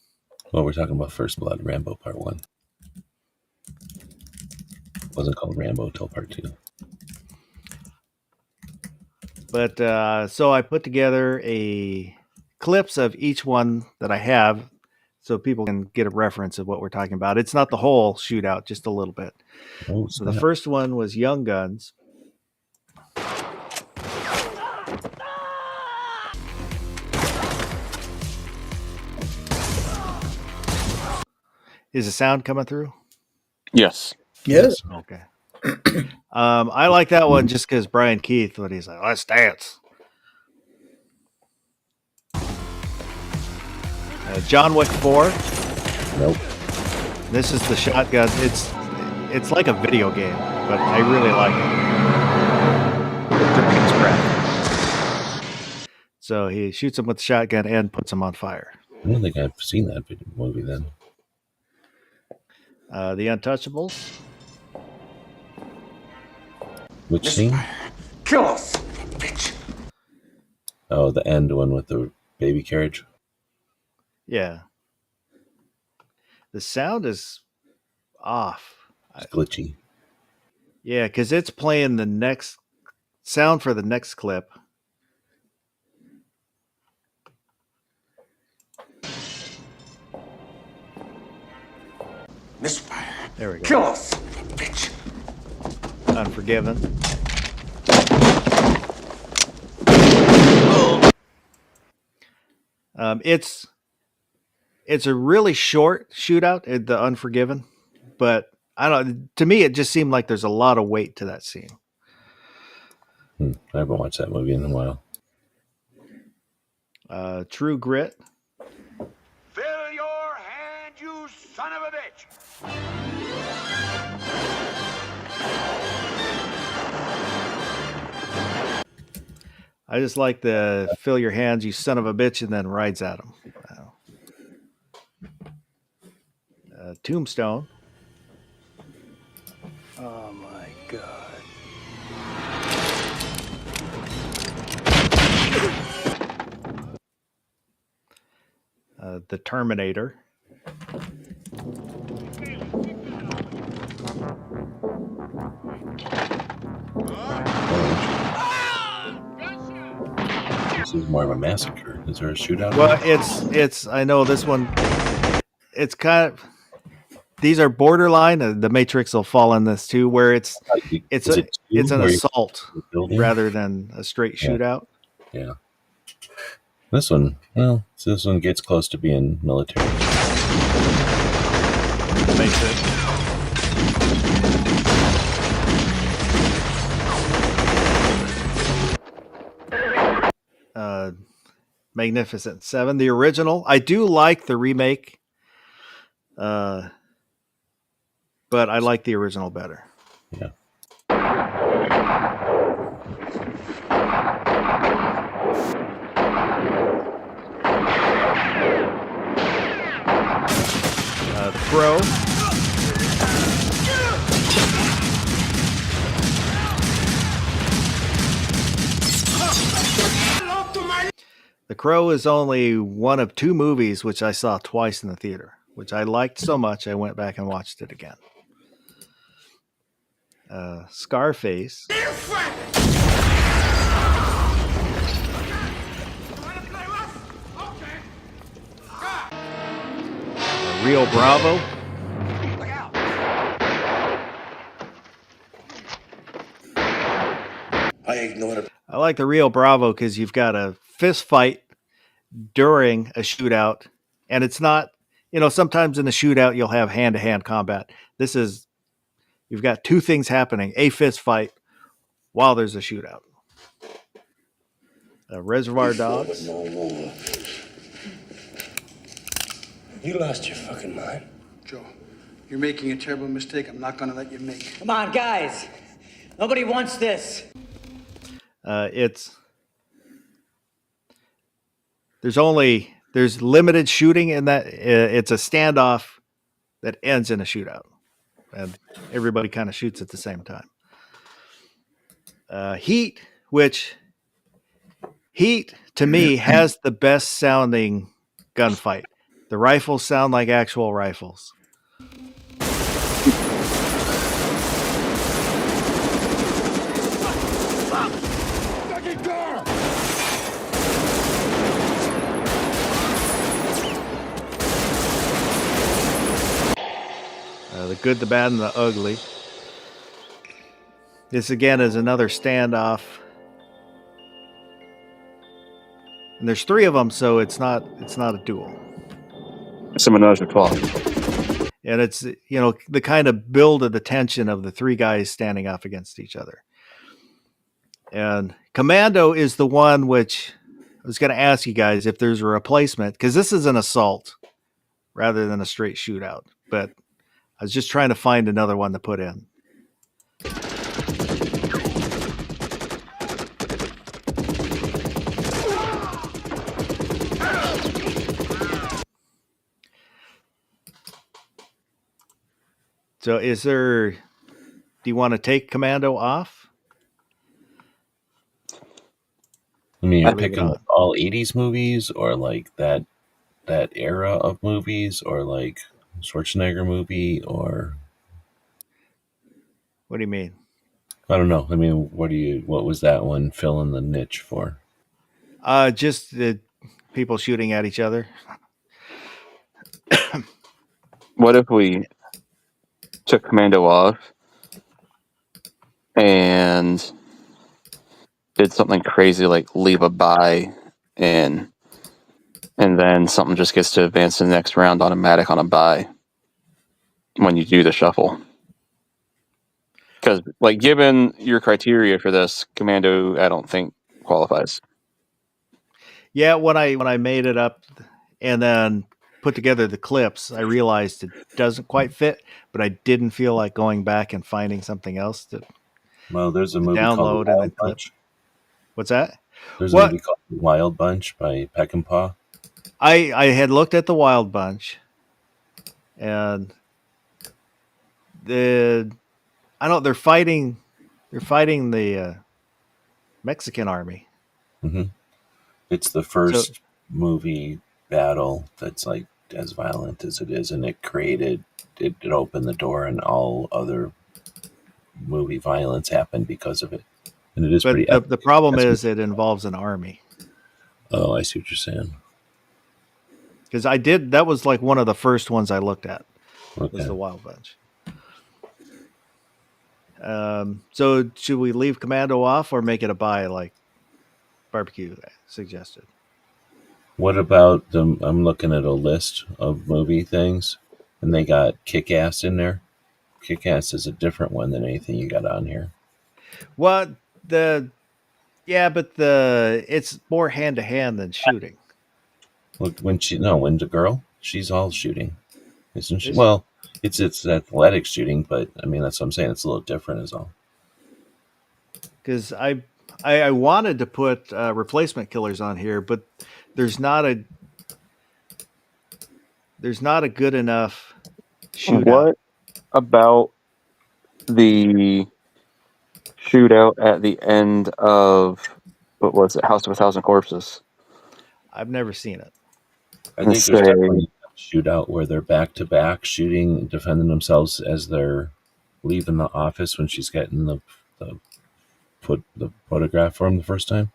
we're talking about First Blood, Rambo Part 1. It wasn't called Rambo till Part 2. But so I put together clips of each one that I have so people can get a reference of what we're talking about. It's not the whole shootout, just a little bit. Oh, so the first one was Young Guns. Is the sound coming through? Yes. Yes. Okay. I like that one just because Brian Keith, when he's like, let's dance. John Wick 4. Nope. This is the shotgun. It's like a video game, but I really like it. So he shoots him with the shotgun and puts him on fire. I don't think I've seen that movie then. The Untouchables. Which scene? Kill us, bitch! Oh, the end one with the baby carriage. Yeah. The sound is off. It's glitchy. Yeah, because it's playing the next sound for the next clip. Misfire. There we go. Kill us, bitch! Unforgiven. It's a really short shootout, the Unforgiven, but I don't. To me, it just seemed like there's a lot of weight to that scene. I haven't watched that movie in a while. True Grit. Fill your hand, you I just like the fill your hands, you son of a bitch, and then rides at him. Tombstone. Oh my God. The Terminator. This is more of a massacre. Is there a shootout? Well, it's. I know this one. It's kind of. These are borderline. The Matrix will fall in this too, where it's Is it two it's an where you assault the building? rather than a straight Yeah. shootout. Yeah. This one, well, so this one gets close to being military. Makes it. Magnificent Seven, the original. I do like the remake, but I like the original better. Yeah. The Crow. The Crow is only one of two movies which I saw twice in the theater, which I liked so much I went back and watched it again. Scarface. Rio Bravo. I ignored it. I like the Rio Bravo because you've got a fist fight during a shootout, and it's not, sometimes in a shootout you'll have hand-to-hand combat. This is, you've got two things happening, a fist fight while there's a shootout. Reservoir Dogs. No more. You lost your fucking mind. Joe, you're making a terrible mistake I'm not going to let you make. Come on, guys. Nobody wants this. There's limited shooting in that. It's a standoff that ends in a shootout, and everybody kind of shoots at the same time. Heat to me has the best sounding gunfight. The rifles sound like actual rifles. The Good, the Bad, and the Ugly. This again is another standoff. And there's three of them, so it's not a duel. It's a menage a trois. And it's, the kind of build of the tension of the three guys standing off against each other. And Commando is the one which I was going to ask you guys if there's a replacement, because this is an assault rather than a straight shootout. But I was just trying to find another one to put in. So do you want to take Commando off? I mean, you're Leave it picking on. all 80s movies or like that era of movies or like Schwarzenegger movie or What do you mean? I don't know. I mean, what was that one filling the niche for? Just the people shooting at each other. What if we took Commando off and did something crazy like leave a buy in, and then something just gets to advance to the next round automatic on a buy when you do the shuffle? Because, like, given your criteria for this, Commando, I don't think qualifies. Yeah, when I made it up and then put together the clips, I realized it doesn't quite fit, but I didn't feel like going back and finding something else to Well, there's a movie download called and then Wild clip. Bunch. What's that? There's a What movie called Wild Bunch by Peckinpah. I had looked at the Wild Bunch, and I don't. They're fighting. They're fighting the Mexican army. hmm It's the So, first movie battle that's like as violent as it is, and it opened the door, and all other movie violence happened because of it, and it is but pretty the epic. problem That's is it involves an army. oh, I see what you're saying. Because I did. That was like one of the first ones I looked at. Was Okay. the Wild Bunch. So should we leave Commando off or make it a buy like Barbecue suggested? What about them? I'm looking at a list of movie things, and they got Kick-Ass in there. Kick-Ass is a different one than anything you got on here. What the? Yeah, but it's more hand to hand than shooting. Look, when the girl, she's all shooting, isn't she? Is- Well, it's athletic shooting, but I mean that's what I'm saying. It's a little different, is all. Because I wanted to put Replacement Killers on here, but there's not a good enough shootout. What about the shootout at the end of what was it, House of a Thousand Corpses? I've never seen it. I think Let's there's say- definitely a shootout where they're back to back shooting, defending themselves as they're leaving the office when she's getting the photograph for him the first time.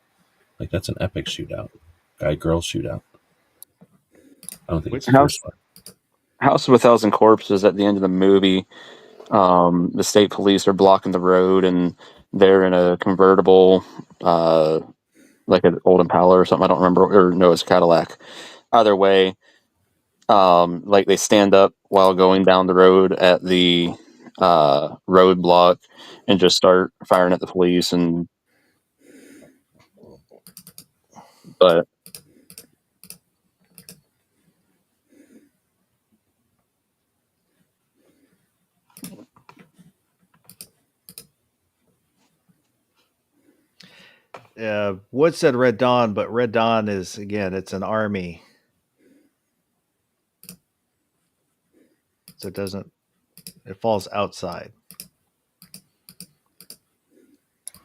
Like that's an epic shootout, guy girl shootout. I don't think it's the first one. House of a Thousand Corpses at the end of the movie, the state police are blocking the road and they're in a convertible, like an old Impala or something. I don't remember, or no, it's a Cadillac. Either way, like they stand up while going down the road at the roadblock and just start firing at the police. But Wood said Red Dawn, but Red Dawn is again, it's an army, so it falls outside.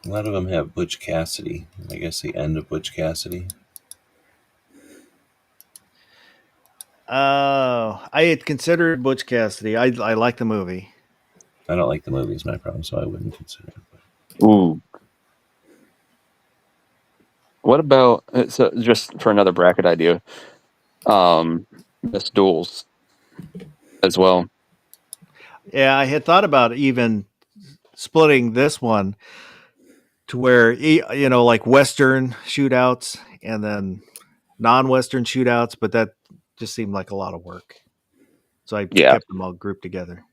A lot of them have Butch Cassidy. I guess the end of Butch Cassidy. I had considered Butch Cassidy. I like the movie. I don't like the movie, is my problem, so I wouldn't consider it. ooh, what about so just for another bracket idea? Miss Duels as well. Yeah, I had thought about even splitting this one to where like Western shootouts and then non-Western shootouts, but that just seemed like a lot of work. So I Yeah. kept them all grouped together.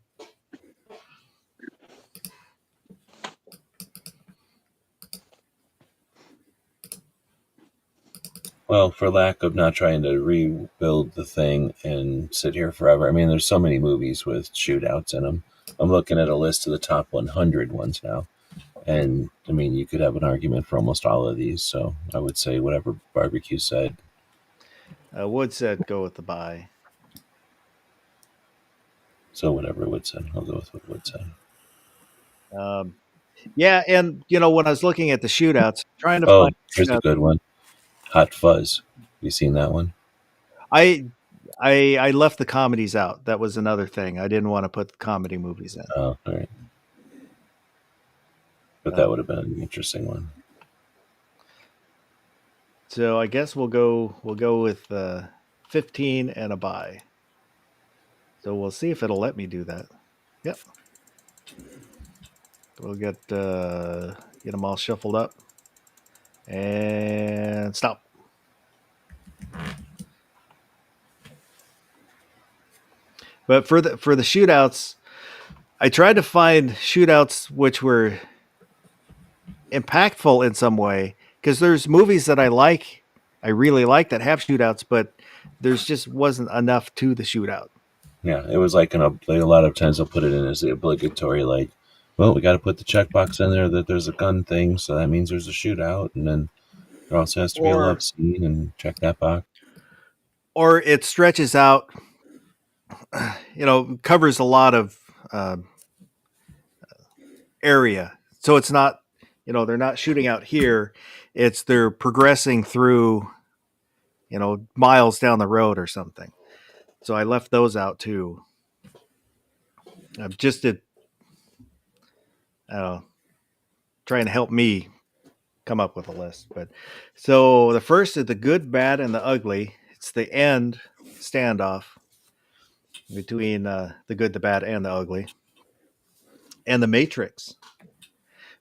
Well, for lack of not trying to rebuild the thing and sit here forever. I mean, there's so many movies with shootouts in them. I'm looking at a list of the top 100 ones now. And, I mean, you could have an argument for almost all of these. So I would say whatever Barbecue said. Wood said go with the buy. So whatever Wood said. I'll go with what Wood said. Yeah, and, when I was looking at the shootouts, trying to Oh, find here's a good one. Hot Fuzz. You seen that one? I left the comedies out. That was another thing. I didn't want to put comedy movies in. Oh, all right. But that would have been an interesting one. So I guess we'll go with 15 and a buy. So we'll see if it'll let me do that. Yep. We'll get them all shuffled up and stop. But for the shootouts, I tried to find shootouts which were impactful in some way, because there's movies that I really like that have shootouts, but there's just wasn't enough to the shootout. Yeah, it was like a lot of times they'll put it in as the obligatory, like, well, we got to put the checkbox in there that there's a gun thing, so that means there's a shootout, and then There also has to be a love scene, and check that box. Or it stretches out, covers a lot of area. So it's not, they're not shooting out here. They're progressing through, miles down the road or something. So I left those out too. Just to, trying to help me come up with a list. But so the first is the good, bad, and the ugly. It's the end standoff between the good, the bad, and the ugly. And the Matrix,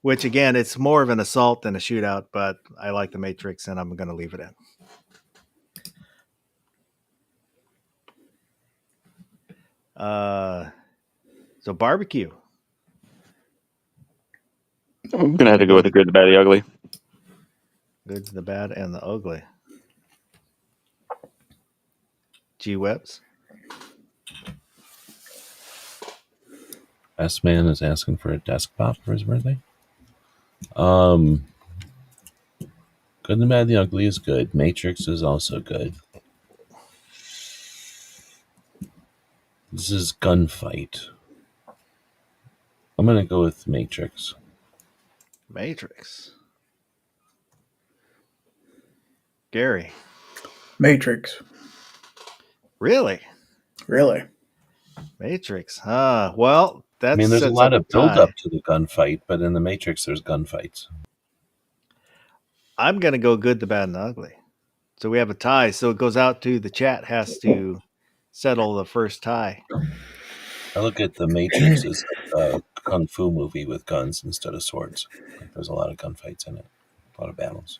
which again, it's more of an assault than a shootout, but I like the Matrix and I'm going to leave it in. So barbecue. I'm gonna have to go with the good, the bad, the ugly. Good, the bad, and the ugly. G Webs. S-Man is asking for a desk pop for his birthday. Good, the bad, the ugly is good. Matrix is also good. This is gunfight. I'm gonna go with Matrix. Matrix. Gary. Matrix. Really? Matrix. Well, that's. I mean, there's a lot of build up to the gunfight, but in the Matrix, there's gunfights. I'm gonna go good, the bad, and the ugly. So we have a tie. So it goes out to the chat has to settle the first tie. I look at the Matrix as a kung fu movie with guns instead of swords. Like, there's a lot of gunfights in it, a lot of battles.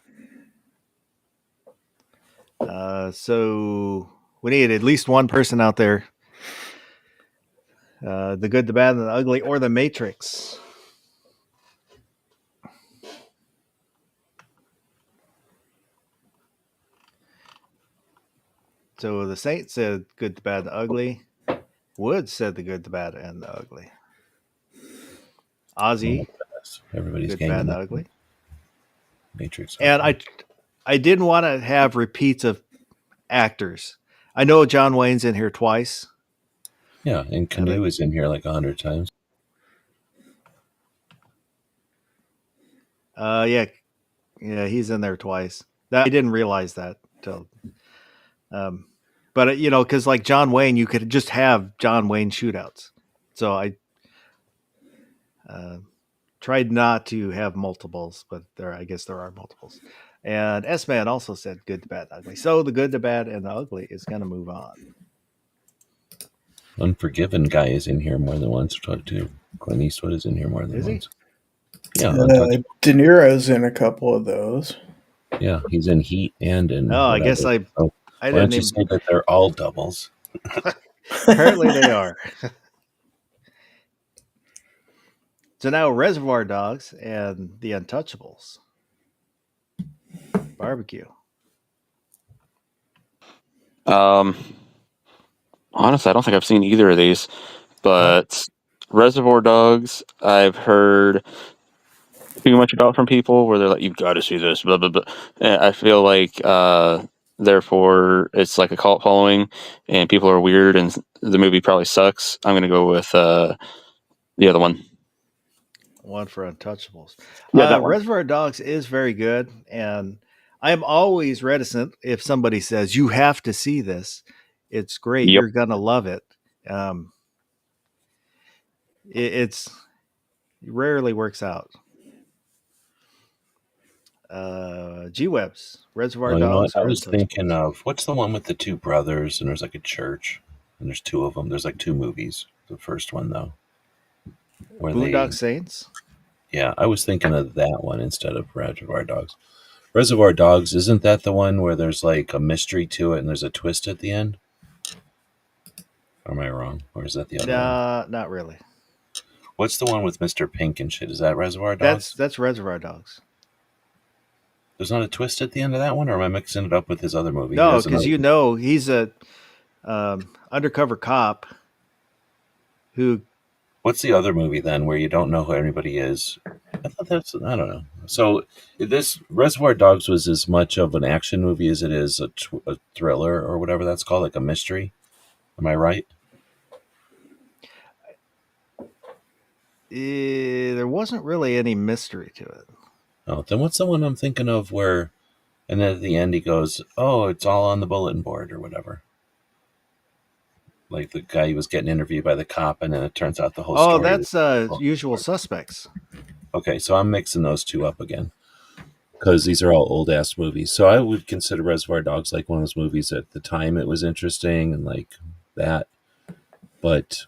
So we need at least one person out there. The good, the bad, and the ugly, or the Matrix. So the Saint said good, the bad, and the ugly. Woods said the good, the bad, and the ugly. Ozzy, everybody's good, bad, and the ugly. Matrix. And I didn't want to have repeats of actors. I know John Wayne's in here twice. Yeah, and Canoe is in here like 100 times. Yeah, he's in there twice. I didn't realize that till. But because like John Wayne, you could just have John Wayne shootouts. So I tried not to have multiples, but I guess there are multiples. And S-Man also said good, the bad, the ugly. So the good, the bad, and the ugly is going to move on. Unforgiven guy is in here more than once too. Clint Eastwood is in here more than once. Yeah, De Niro's in a couple of those. Yeah, he's in Heat and in. Oh, I guess I why don't you say that they're all doubles? Apparently they are. So now Reservoir Dogs and The Untouchables. Barbecue. Honestly, I don't think I've seen either of these, but Reservoir Dogs, I've heard too much about from people where they're like, "You've got to see this," blah blah blah. And I feel like, therefore, it's like a cult following, and people are weird, and the movie probably sucks. I'm gonna go with the other one. One for Untouchables. Yeah, that one. Reservoir Dogs is very good, and I am always reticent if somebody says you have to see this. It's great. Yep. You're gonna love it. It rarely works out. G-Webs, Reservoir Dogs. I was thinking of what's the one with the two brothers, and there's like a church, and there's two of them. There's like two movies. The first one though, Boondock Saints. Yeah, I was thinking of that one instead of Reservoir Dogs. Reservoir Dogs, isn't that the one where there's like a mystery to it and there's a twist at the end? Or am I wrong? Or is that the other one? Not really. What's the one with Mr. Pink and shit? Is that Reservoir Dogs? That's Reservoir Dogs. There's not a twist at the end of that one, or am I mixing it up with his other movie? No, because he's a undercover cop who. What's the other movie then where you don't know who anybody is? I thought I don't know. So this Reservoir Dogs was as much of an action movie as it is a thriller or whatever that's called, like a mystery. Am I right? There wasn't really any mystery to it. Oh, then what's the one I'm thinking of where, and then at the end he goes, "Oh, it's all on the bulletin board" or whatever. Like the guy who was getting interviewed by the cop, and then it turns out the whole Oh, story. that's Usual Suspects. Okay, so I'm mixing those two up again because these are all old ass movies. So I would consider Reservoir Dogs like one of those movies at the time it was interesting and like that, but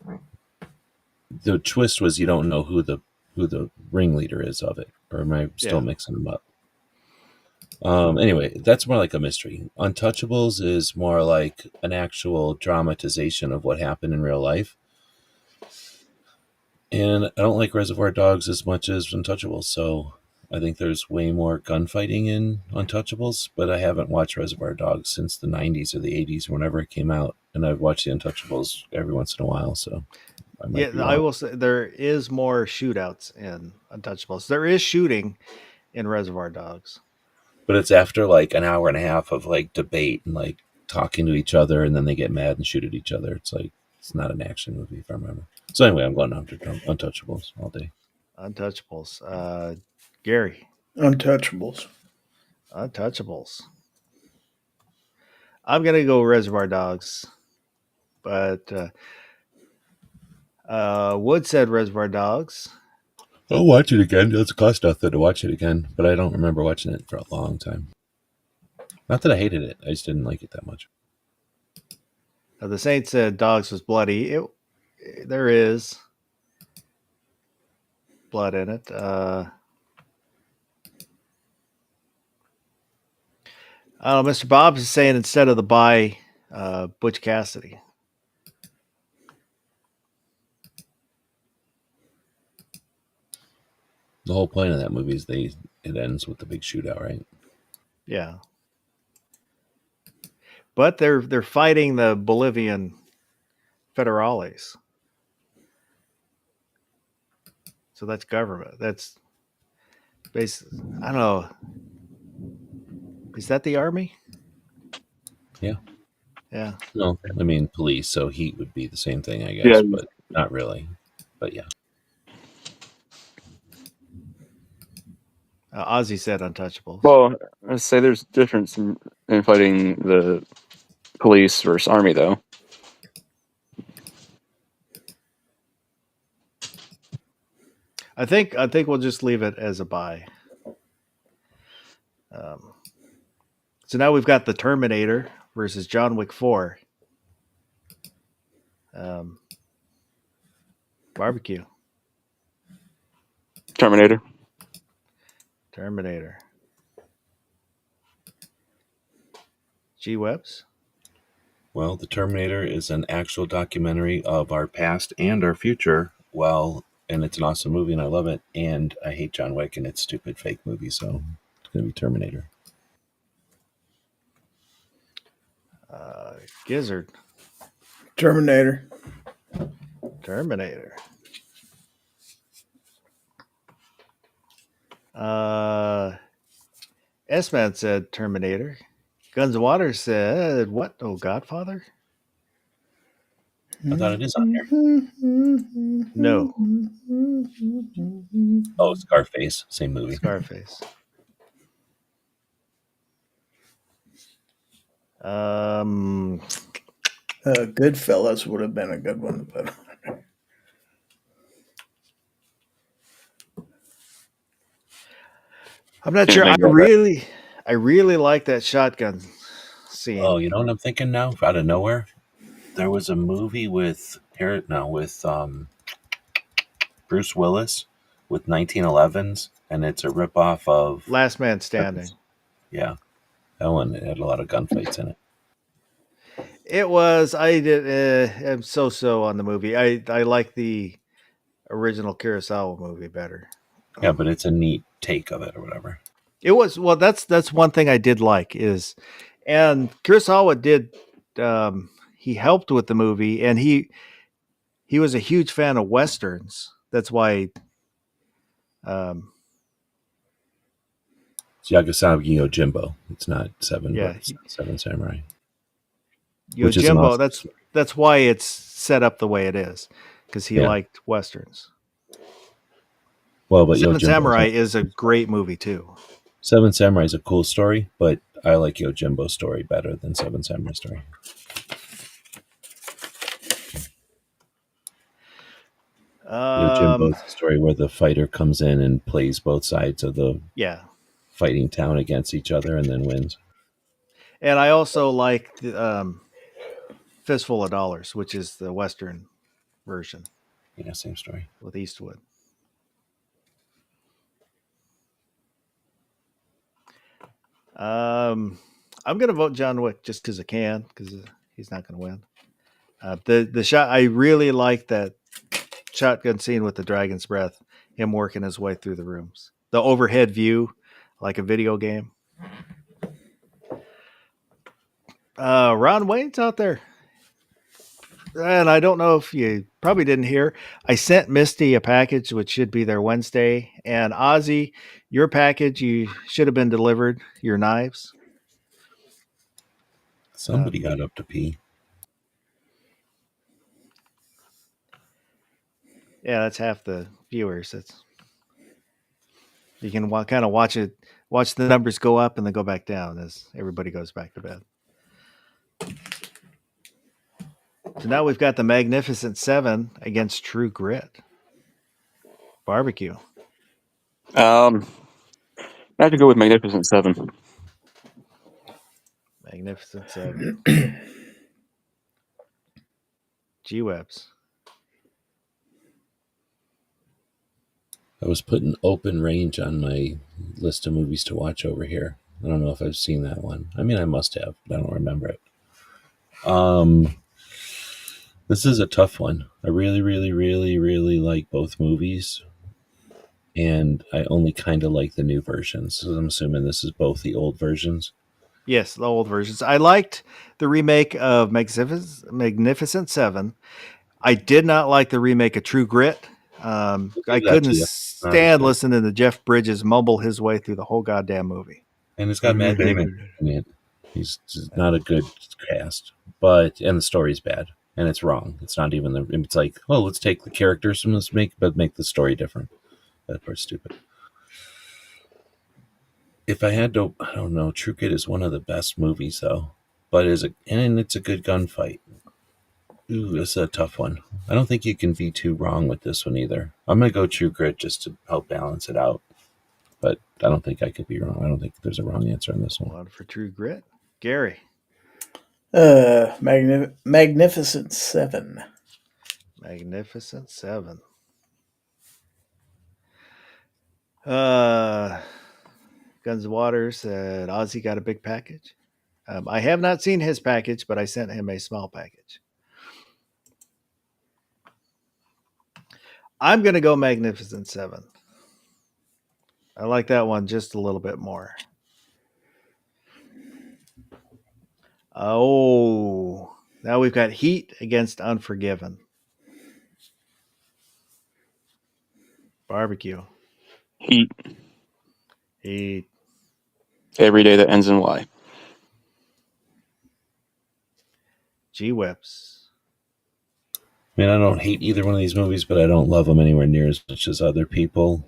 the twist was you don't know who the ringleader is of it, or am I still mixing them up? Anyway, that's more like a mystery. Untouchables is more like an actual dramatization of what happened in real life. And I don't like Reservoir Dogs as much as Untouchables, so I think there's way more gunfighting in Untouchables, but I haven't watched Reservoir Dogs since the 90s or the 80s or whenever it came out, and I've watched the Untouchables every once in a while, so I will say there is more shootouts in Untouchables. There is shooting in Reservoir Dogs. But it's after like an hour and a half of like debate and like talking to each other, and then they get mad and shoot at each other. It's like it's not an action movie if I remember. So anyway, I'm going after Untouchables all day. Untouchables. Gary. Untouchables. Untouchables. I'm gonna go Reservoir Dogs, but Wood said Reservoir Dogs. I'll watch it again. It doesn't cost nothing to watch it again, but I don't remember watching it for a long time. Not that I hated it, I just didn't like it that much. The Saint said Dogs was bloody. There is blood in it. Mr. Bob is saying instead of the buy, Butch Cassidy. The whole point of that movie is it ends with the big shootout, right? Yeah. But they're fighting the Bolivian federales. So that's government. That's basically, I don't know. Is that the army? Yeah. Yeah. No, I mean police, so heat would be the same thing, I guess, but not really. But yeah. Ozzy said Untouchables. Well, I say there's difference in fighting the police versus army, though. I think we'll just leave it as a buy. So now we've got the Terminator versus John Wick 4. Barbecue. Terminator. G. Webbs. Well, The Terminator is an actual documentary of our past and our future. Well, and it's an awesome movie, and I love it. And I hate John Wick and it's stupid fake movie, so it's going to be Terminator. Gizzard. Terminator. S-Man said Terminator. Guns of Water said what? Oh, Godfather? I thought it is on there. No. Oh, Scarface. Same movie. Scarface. Goodfellas would have been a good one to put on. I'm not sure. I really like that shotgun scene. Oh, you know what I'm thinking now? Out of nowhere, there was a movie with Bruce Willis with 1911s, and it's a ripoff of Last Man Standing. Yeah, that one had a lot of gunfights in it. It was. I'm so on the movie. I like the original Kurosawa movie better. Yeah, but it's a neat take of it or whatever. It was. Well, that's one thing I did like is, and Kurosawa did. He helped with the movie, and he was a huge fan of westerns. That's why. It's Yagasaki Yojimbo. It's not Seven, Yeah, but it's Seven Samurai, Yojimbo. which is an awesome story. That's why it's set up the way it is, because he Yeah. liked westerns. Well, but Seven Samurai Yojimbo is a great movie too. Seven Samurai is a cool story, but I like Yojimbo's story better than Seven Samurai story. Yojimbo's the story where the fighter comes in and plays both sides of the fighting town against each other and then wins. And I also like Fistful of Dollars, which is the Western version. Yeah, same story. With Eastwood. I'm going to vote John Wick just because I can, because he's not going to win. The shot, I really like that shotgun scene with the dragon's breath, him working his way through the rooms. The overhead view, like a video game. Ron Wayne's out there. And I don't know if you probably didn't hear, I sent Misty a package, which should be there Wednesday. And Ozzy, your package, you should have been delivered, your knives. Somebody got up to pee. Yeah, that's half the viewers. You can kind of watch the numbers go up and then go back down as everybody goes back to bed. So now we've got the Magnificent Seven against True Grit. Barbecue. I have to go with Magnificent Seven. Magnificent Seven. G-Webs. I was putting Open Range on my list of movies to watch over here. I don't know if I've seen that one. I mean, I must have, but I don't remember it. This is a tough one. I really, really, really, really like both movies. And I only kind of like the new versions. So I'm assuming this is both the old versions. Yes, the old versions. I liked the remake of Magnificent Seven. I did not like the remake of True Grit. I couldn't stand listening to Jeff Bridges mumble his way through the whole goddamn movie. And it's got Matt Damon in it. He's not a good cast, and the story's bad, and it's wrong. It's not even it's like, oh, let's take the characters and let's make the story different. That part's stupid. If I had to, I don't know. True Grit is one of the best movies, though, but it's a good gunfight. Ooh, this is a tough one. I don't think you can be too wrong with this one either. I'm gonna go True Grit just to help balance it out, but I don't think I could be wrong. I don't think there's a wrong answer on this one. One for True Grit, Gary. Magnificent Seven. Magnificent Seven. Guns and Water said Ozzy got a big package. I have not seen his package, but I sent him a small package. I'm going to go Magnificent Seven. I like that one just a little bit more. Oh, now we've got Heat against Unforgiven. Barbecue. Heat. Heat. Every day that ends in Y. G-Whips. I mean, I don't hate either one of these movies, but I don't love them anywhere near as much as other people.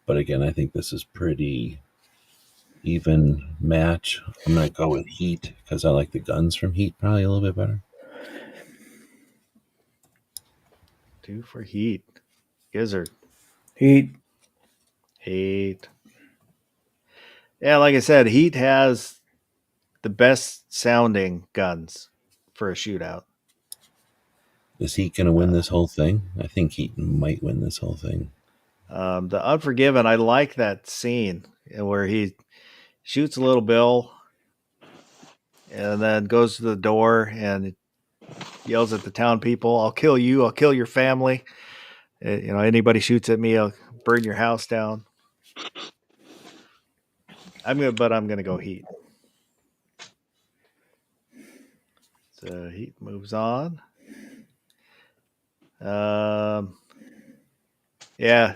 But again, I think this is pretty even match. I'm going to go with Heat because I like the guns from Heat probably a little bit better. 2 for Heat. Gizzard. Heat. Yeah, like I said, Heat has the best sounding guns for a shootout. Is Heat going to win this whole thing? I think Heat might win this whole thing. The Unforgiven, I like that scene where he shoots Little Bill and then goes to the door and yells at the town people, "I'll kill you. I'll kill your family. Anybody shoots at me, I'll burn your house down." I'm gonna go Heat. So Heat moves on. Yeah.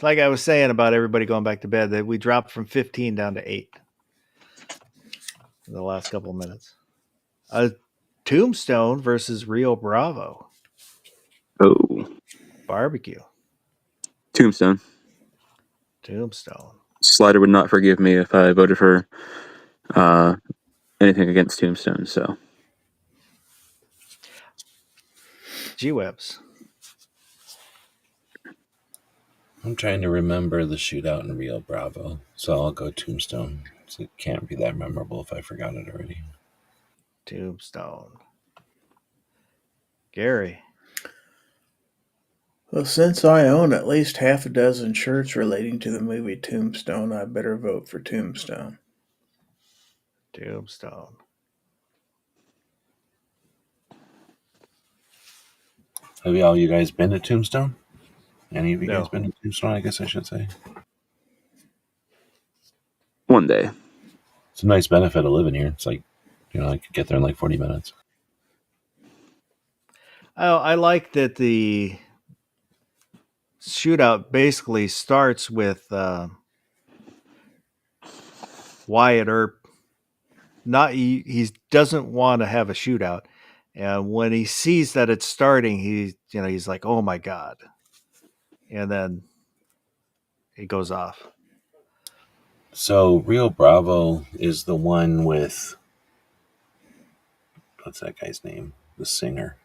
like I was saying about everybody going back to bed, that we dropped from 15 down to 8 in the last couple of minutes. Tombstone versus Rio Bravo Oh, barbecue. Tombstone. Tombstone. Slider would not forgive me if I voted for anything against Tombstone. So G-Webs. I'm trying to remember the shootout in Rio Bravo, so I'll go Tombstone. It can't be that memorable if I forgot it already. Tombstone. Gary. Well, since I own at least half a dozen shirts relating to the movie Tombstone, I better vote for Tombstone. Tombstone. Have all you guys been to Tombstone? Any of you No. guys been to Tombstone, I guess I should say? one day. It's a nice benefit of living here. It's like, I could get there in like 40 minutes. Oh, I like that the shootout basically starts with Wyatt Earp. He doesn't want to have a shootout, and when he sees that it's starting, he's like, "Oh my god!" And then it goes off. So Rio Bravo is the one with, what's that guy's name? The singer,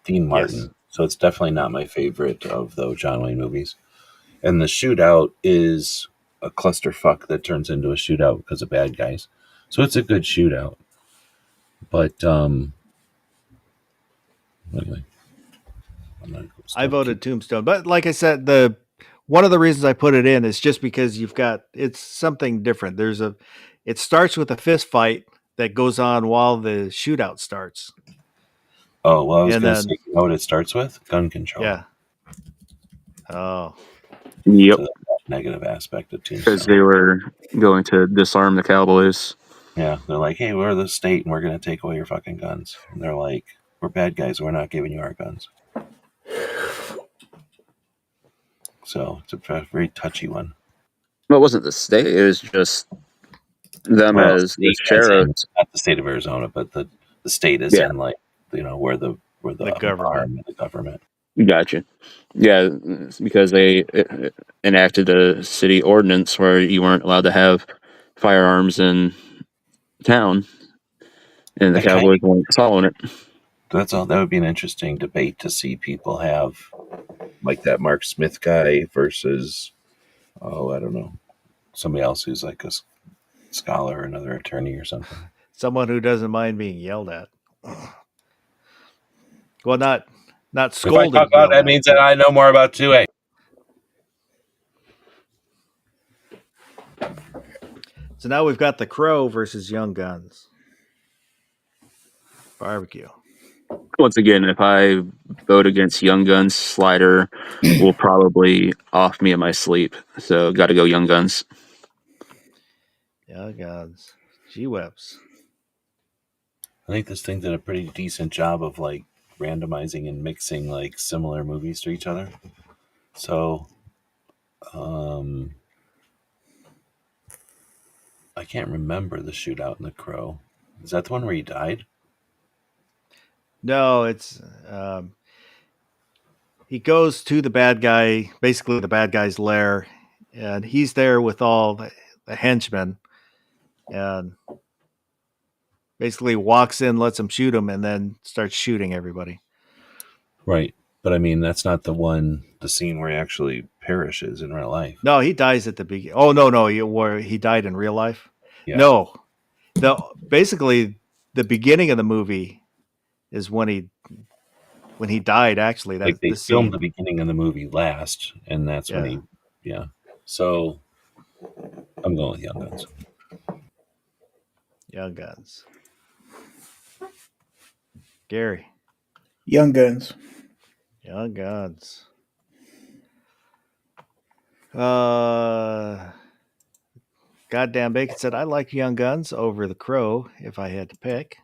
Dean Martin. Yes. So it's definitely not my favorite of the John Wayne movies. And the shootout is a clusterfuck that turns into a shootout because of bad guys. So it's a good shootout. But anyway, I voted Tombstone, but like I said, one of the reasons I put it in is just because it's something different. It starts with a fist fight that goes on while the shootout starts. Oh, well, I was And going to then- say, you know what it starts with? Gun control. Yeah. Oh, Yep. So that's that negative aspect of Because Tombstone. they were going to disarm the Cowboys. Yeah, they're like, hey, we're the state and we're going to take away your fucking guns. And they're like, we're bad guys. We're not giving you our guns. So it's a very touchy one. Well, it wasn't the state. It was just them Well, as the this guy's in, sheriffs. not the state of Arizona, but the state is Yeah. in, like, where the government. arm of the government. Gotcha. Yeah, it's because they enacted a city ordinance where you weren't allowed to have firearms in town, and the That kind Cowboys weren't following it. That's all. That would be an interesting debate to see people have, like that Mark Smith guy versus, I don't know, somebody else who's like a scholar or another attorney or something. someone who doesn't mind being yelled at. Well, not scolded. If I talk about that, means that I know more about 2A. So now we've got The Crow versus Young Guns. Barbecue. Once again, if I vote against Young Guns, Slider will probably off me in my sleep. So, got to go Young Guns. Young Guns. G-Webs. I think this thing did a pretty decent job of like randomizing and mixing like similar movies to each other. So, I can't remember the shootout in The Crow. Is that the one where he died? No, it's he goes to the bad guy, basically the bad guy's lair, and he's there with all the henchmen, and basically walks in, lets him shoot him, and then starts shooting everybody. Right. But I mean, that's not the scene where he actually perishes in real life. No, he dies at the beginning. Oh no, where he died in real life. Yeah. No, basically the beginning of the movie is when he died. Actually, that's Like they the filmed scene. the beginning of the movie last, and that's when he, yeah. So I'm going with Young Guns. Young Guns. Gary. Young Guns. Young Guns. Goddamn Bacon said, I like Young Guns over The Crow if I had to pick.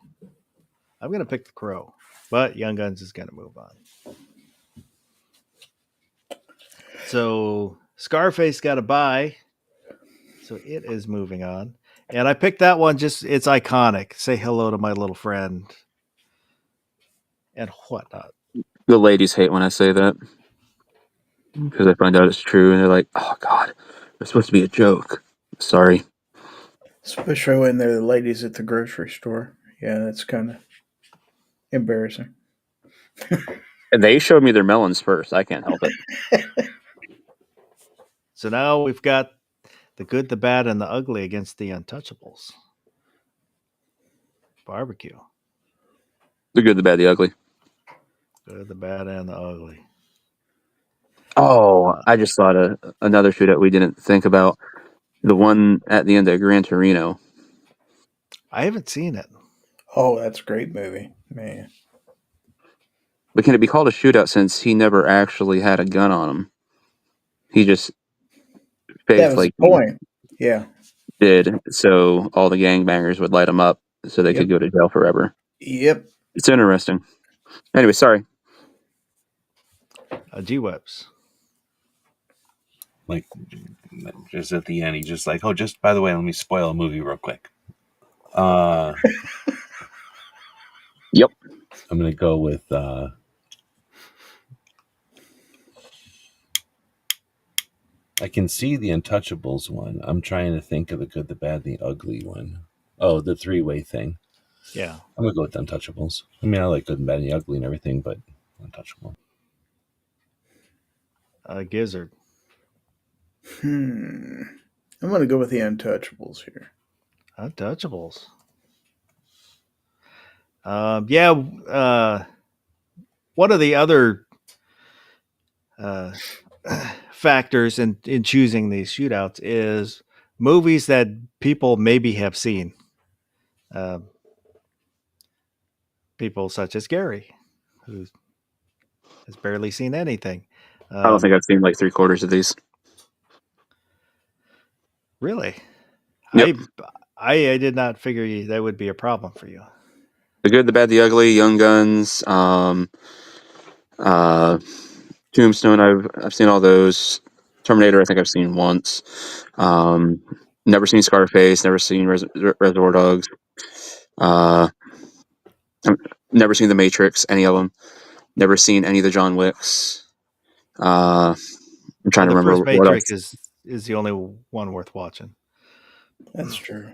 I'm going to pick The Crow, but Young Guns is going to move on. So Scarface got a bye. So it is moving on. And I picked that one just, it's iconic. Say hello to my little friend. And whatnot. The ladies hate when I say that because they find out it's true and they're like, "Oh God, it's supposed to be a joke." Sorry. Especially when they're the ladies at the grocery store. Yeah, that's kind of embarrassing. And they showed me their melons first. I can't help it. So now we've got the good, the bad, and the ugly against the Untouchables. Barbecue. The good, the bad, the ugly. Good, the bad, and the ugly. Oh, I just thought of another shootout we didn't think about. The one at the end of Gran Torino. I haven't seen it. Oh, that's a great movie, man. But can it be called a shootout since he never actually had a gun on him? He just That faked was like the he point. Yeah. did, so all the gangbangers would light him up so they Yep. could go to jail forever. Yep. It's interesting. Anyway, sorry. G-Webs. Like, just at the end, he's just like, "Oh, just by the way, let me spoil a movie real quick." Yep. I'm gonna go with I can see the Untouchables one. I'm trying to think of the good, the bad, the ugly one. Oh, the three-way thing. Yeah. I'm gonna go with Untouchables. I mean, I like good and bad and the ugly and everything, but Untouchable. Gizzard. I'm going to go with the Untouchables here. Untouchables. One of the other factors in choosing these shootouts is movies that people maybe have seen. People such as Gary, who has barely seen anything. I don't think I've seen like 3/4 of these. Really? Yep. I did not figure that would be a problem for you. The good, the bad, the ugly, Young Guns, Tombstone. I've seen all those. Terminator. I think I've seen once. Never seen Scarface. Never seen Reservoir Dogs. Never seen The Matrix. Any of them. Never seen any of the John Wicks. I'm trying to the remember first what Matrix else. is the only one worth watching. That's true.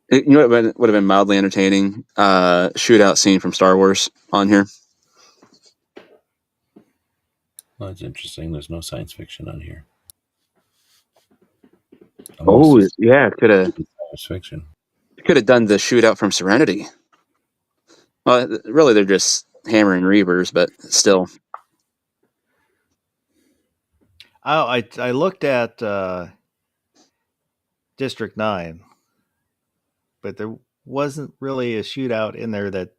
You know what would have been mildly entertaining? Shootout scene from Star Wars on here. Well, that's interesting. There's no science fiction on here. Oh yeah, could have science fiction. done the shootout from Serenity. Well, really, they're just hammering reavers, but still. Oh, I looked at District 9, but there wasn't really a shootout in there that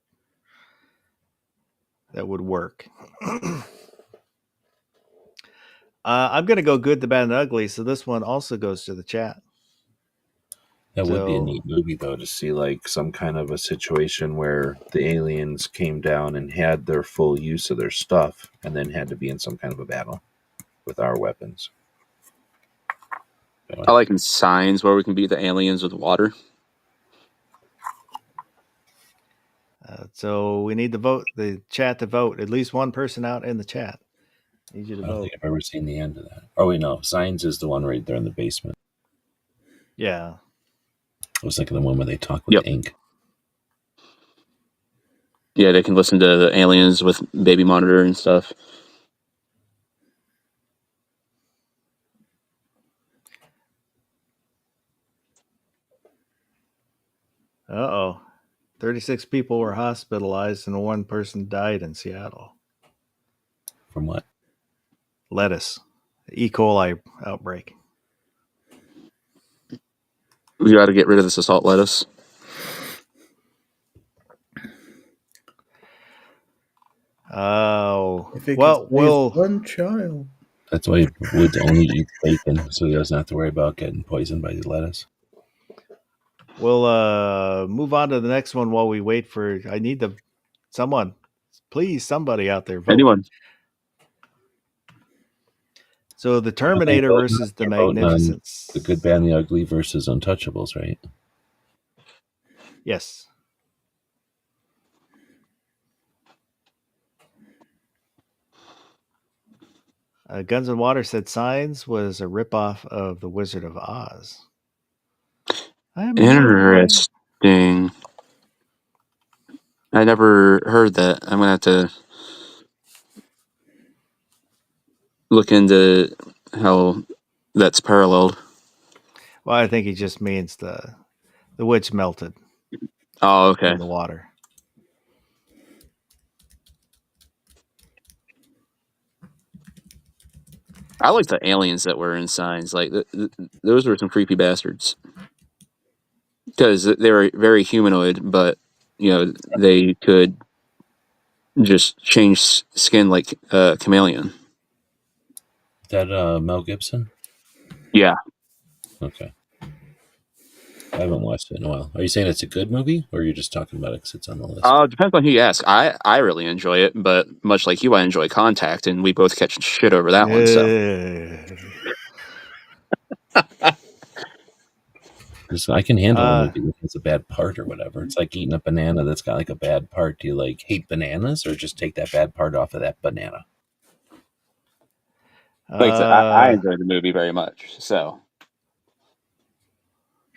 would work. I'm going to go good, the bad, and ugly. So this one also goes to the chat. That would be a neat movie, though, to see like some kind of a situation where the aliens came down and had their full use of their stuff and then had to be in some kind of a battle with our weapons. I like in Signs where we can beat the aliens with water. So we need the chat to vote. At least one person out in the chat. Need you to I don't vote. think I've ever seen the end of that. Oh, wait, no. Signs is the one right there in the basement. Yeah. I was thinking the one where they talk with ink. Yeah, they can listen to the aliens with baby monitor and stuff. Uh-oh. 36 people were hospitalized and one person died in Seattle. From what? Lettuce. E. coli outbreak. We got to get rid of this assault lettuce. Oh. Well, one child. That's why Woods only eats bacon, so he doesn't have to worry about getting poisoned by the lettuce. We'll move on to the next one while we wait for. I need someone. Please, somebody out there vote. Anyone. So the Terminator versus the You're voting on Magnificent. The Good, Bad, and the Ugly versus Untouchables, right? Yes. Guns and Water said Signs was a ripoff of The Wizard of Oz. I have no idea. Interesting. I never heard that. I'm gonna have to look into how that's paralleled. Well, I think he just means the witch melted Oh, okay. in the water. I like the aliens that were in Signs. Like those were some creepy bastards because they were very humanoid, but they could just change skin like a chameleon. Is that Mel Gibson? Yeah. Okay. I haven't watched it in a while. Are you saying it's a good movie, or you're just talking about it because it's on the list? Depends on who you ask. I really enjoy it, but much like you, I enjoy Contact, and we both catch shit over that one. So Because I can handle a movie if it's a bad part or whatever. It's like eating a banana that's got like a bad part. Do you like hate bananas, or just take that bad part off of that banana? like I said, I enjoy the movie very much. So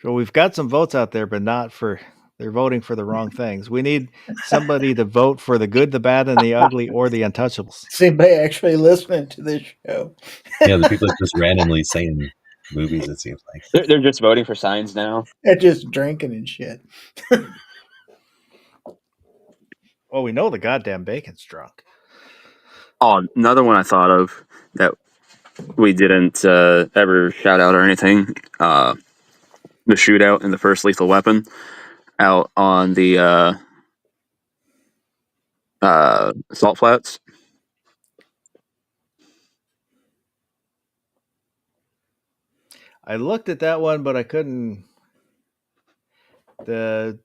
we've got some votes out there, but not for. They're voting for the wrong things. We need somebody to vote for the good, the bad, and the ugly, or the Untouchables. Is anybody actually listening to this show? Yeah, the people are just randomly saying movies, it seems like. they're just voting for Signs now. They're just drinking and shit. Well, we know the goddamn bacon's drunk. Oh, another one I thought of that we didn't ever shout out or anything. The shootout in the first Lethal Weapon out on the Salt Flats. I looked at that one, but I couldn't. When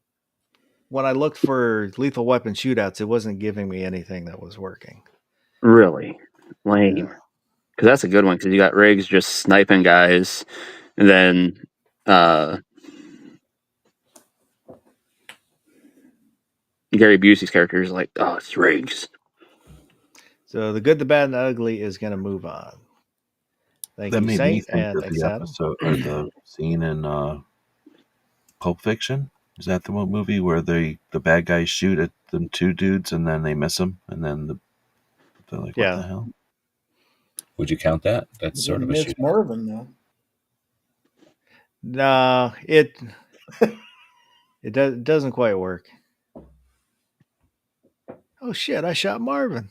I looked for Lethal Weapon shootouts, it wasn't giving me anything that was working. Really lame. Because that's a good one. Because you got Riggs just sniping guys, and then Gary Busey's character is like, "Oh, it's Riggs." So the good, the bad, and the ugly is going to move on. Thank That you, made me Saint, think and of the Exatom. episode or the scene in Pulp Fiction. Is that the one movie where the bad guys shoot at them two dudes and then they miss them, and then they're like, "What the hell?" Would you count that? That's sort of a shootout. Marvin, though. No, it doesn't quite work. Oh shit! I shot Marvin.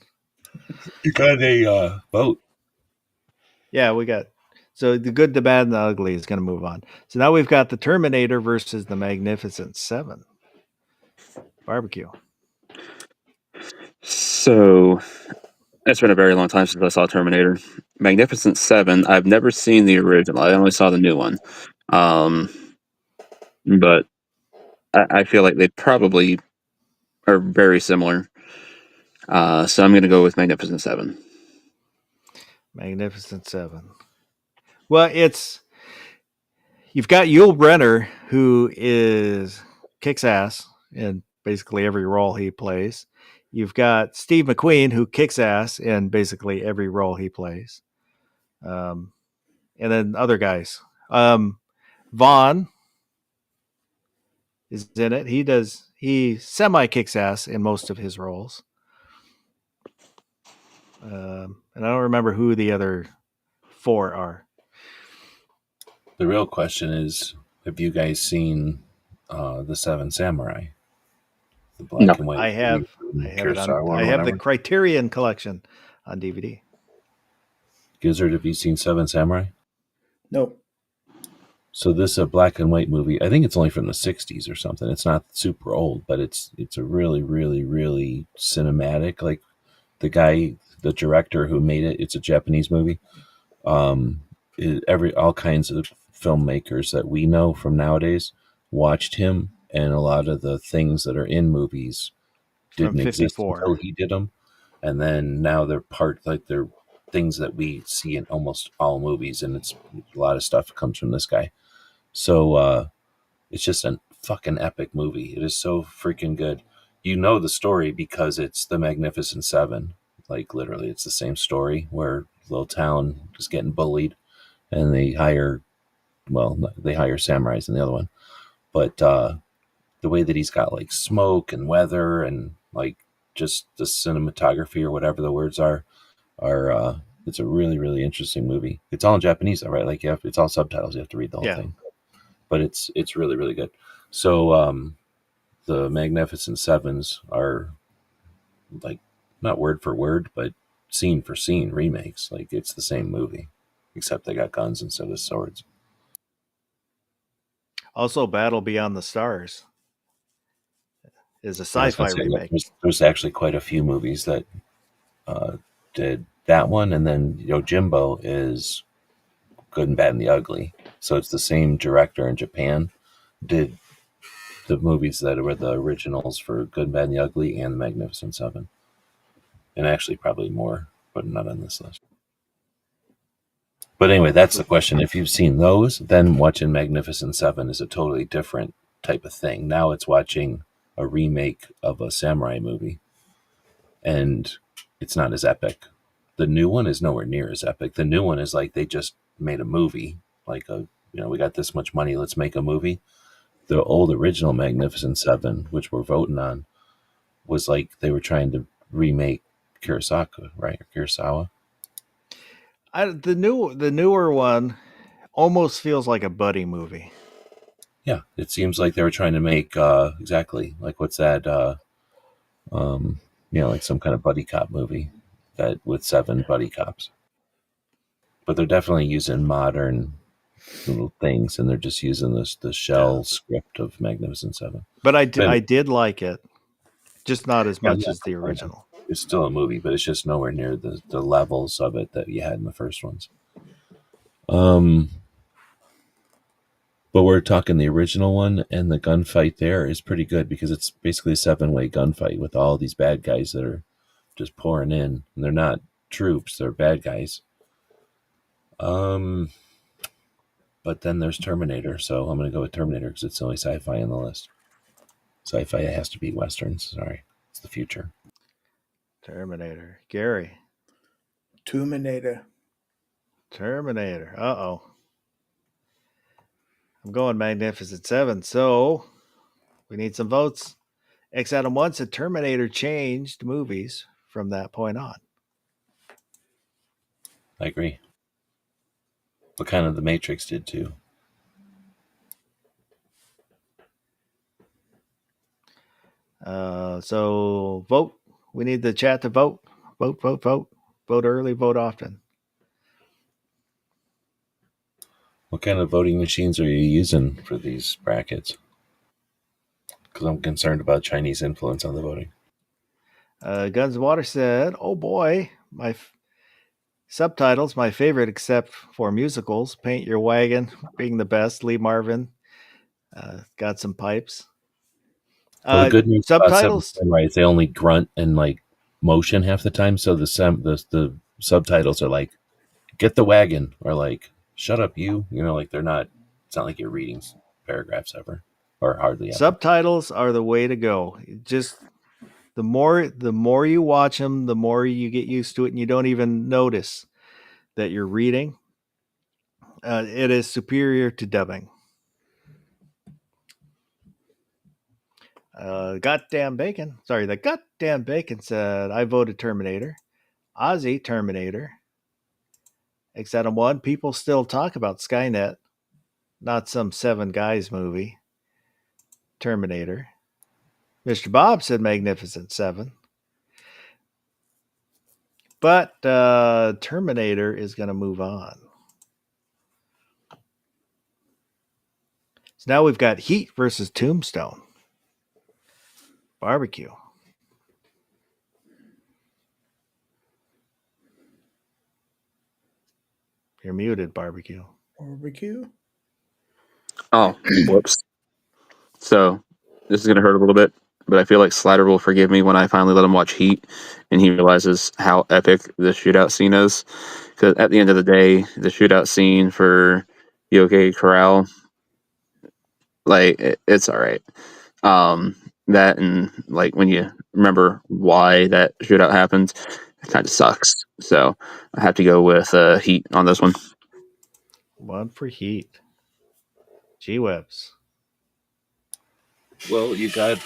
You got a vote. Yeah, we got. So the good, the bad, and the ugly is going to move on. So now we've got the Terminator versus the Magnificent Seven. Barbecue. So it's been a very long time since I saw Terminator. Magnificent Seven. I've never seen the original. I only saw the new one. But I feel like they probably are very similar. So I'm going to go with Magnificent Seven. Magnificent Seven. Well, you've got Yul Brynner, who kicks ass in basically every role he plays. You've got Steve McQueen, who kicks ass in basically every role he plays. And then other guys. Vaughn is in it. He semi kicks ass in most of his roles. And I don't remember who the other four are. The real question is, have you guys seen The Seven Samurai? The black and white. I have. I have the Criterion collection on DVD. Gizzard, have you seen Seven Samurai? No. So this is a black and white movie. I think it's only from the 60s or something. It's not super old, but it's a really, really, really cinematic. Like the director who made it, it's a Japanese movie. All kinds of filmmakers that we know from nowadays watched him, and a lot of the things that are in movies didn't exist until he did them. And then now they're things that we see in almost all movies, and it's a lot of stuff comes from this guy. So it's just a fucking epic movie. It is so freaking good. You know the story because it's the Magnificent Seven. Like literally, it's the same story where little town is getting bullied, and they hire samurais in the other one, but the way that he's got like smoke and weather and like just the cinematography or whatever the words are it's a really, really interesting movie. It's all in Japanese though, right? Like it's all subtitles. You have to read the whole thing, but it's really, really good. So the Magnificent Sevens are like not word for word, but scene for scene remakes. Like it's the same movie, except they got guns instead of swords. Also, Battle Beyond the Stars is a Yeah, I was sci-fi gonna say, remake. there's actually quite a few movies that did that one, and then Yojimbo is Good and Bad and the Ugly. So it's the same director in Japan did the movies that were the originals for Good, Bad, and the Ugly and the Magnificent Seven. And actually probably more, but not on this list. But anyway, that's the question. If you've seen those, then watching Magnificent Seven is a totally different type of thing. Now it's watching a remake of a samurai movie, and it's not as epic. The new one is nowhere near as epic. The new one is like they just made a movie, like we got this much money, let's make a movie. The old original Magnificent Seven, which we're voting on, was like they were trying to remake Kurosawa, right? Or Kurosawa. The newer one almost feels like a buddy movie. Yeah, it seems like they were trying to make exactly like what's that? Like some kind of buddy cop movie that with 7 buddy cops. But they're definitely using modern little things, and they're just using the shell script of Magnificent Seven. But I did like it, just not as Yeah, much as the original. It's still a movie, but it's just nowhere near the levels of it that you had in the first ones. But we're talking the original one, and the gunfight there is pretty good because it's basically a 7-way gunfight with all these bad guys that are just pouring in, and they're not troops; they're bad guys. But then there's Terminator, so I'm going to go with Terminator because it's the only sci-fi on the list. Sci-fi has to be westerns. Sorry, it's the future. Terminator. Gary. Terminator. Uh-oh. I'm going Magnificent Seven, so we need some votes. X Adam 1 said Terminator changed movies from that point on. I agree. But kind of The Matrix did too. So vote. We need the chat to vote. Vote. Vote early, vote often. What kind of voting machines are you using for these brackets? Because I'm concerned about Chinese influence on the voting. Guns and Water said, "Oh boy, my subtitles, my favorite except for musicals. Paint Your Wagon being the best. Lee Marvin got some pipes. Well, the good news subtitles, about Samurai is they only grunt and like motion half the time, so the subtitles are like, "Get the wagon," or like, "Shut up, you." Like they're not. It's not like you're reading paragraphs ever, or hardly ever. Subtitles are the way to go. Just the more you watch them, the more you get used to it, and you don't even notice that you're reading. It is superior to dubbing. The goddamn bacon said, I voted Terminator. Ozzy, Terminator. X Adam 1, people still talk about Skynet, not some 7 guys movie. Terminator. Mr. Bob said Magnificent Seven. But Terminator is going to move on. So now we've got Heat versus Tombstone. Barbecue. You're muted, Barbecue. Barbecue? Oh, whoops. So this is going to hurt a little bit. but I feel like Slider will forgive me when I finally let him watch Heat, and he realizes how epic the shootout scene is. Because at the end of the day, the shootout scene for Yoke Corral, like it's all right. That and like when you remember why that shootout happened, it kind of sucks. So I have to go with Heat on this one. One for Heat. G-Webs. Well, you got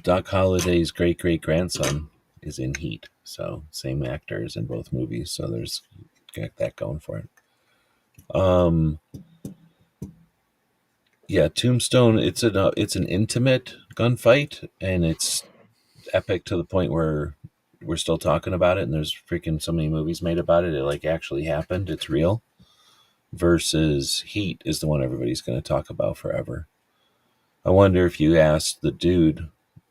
Doc Holliday's great grandson is in Heat, so same actors in both movies. So there's got that going for it. Yeah, Tombstone. It's an intimate gunfight, and it's epic to the point where we're still talking about it. And there's freaking so many movies made about it. It like actually happened. It's real. Versus Heat is the one everybody's going to talk about forever. I wonder if you asked the dude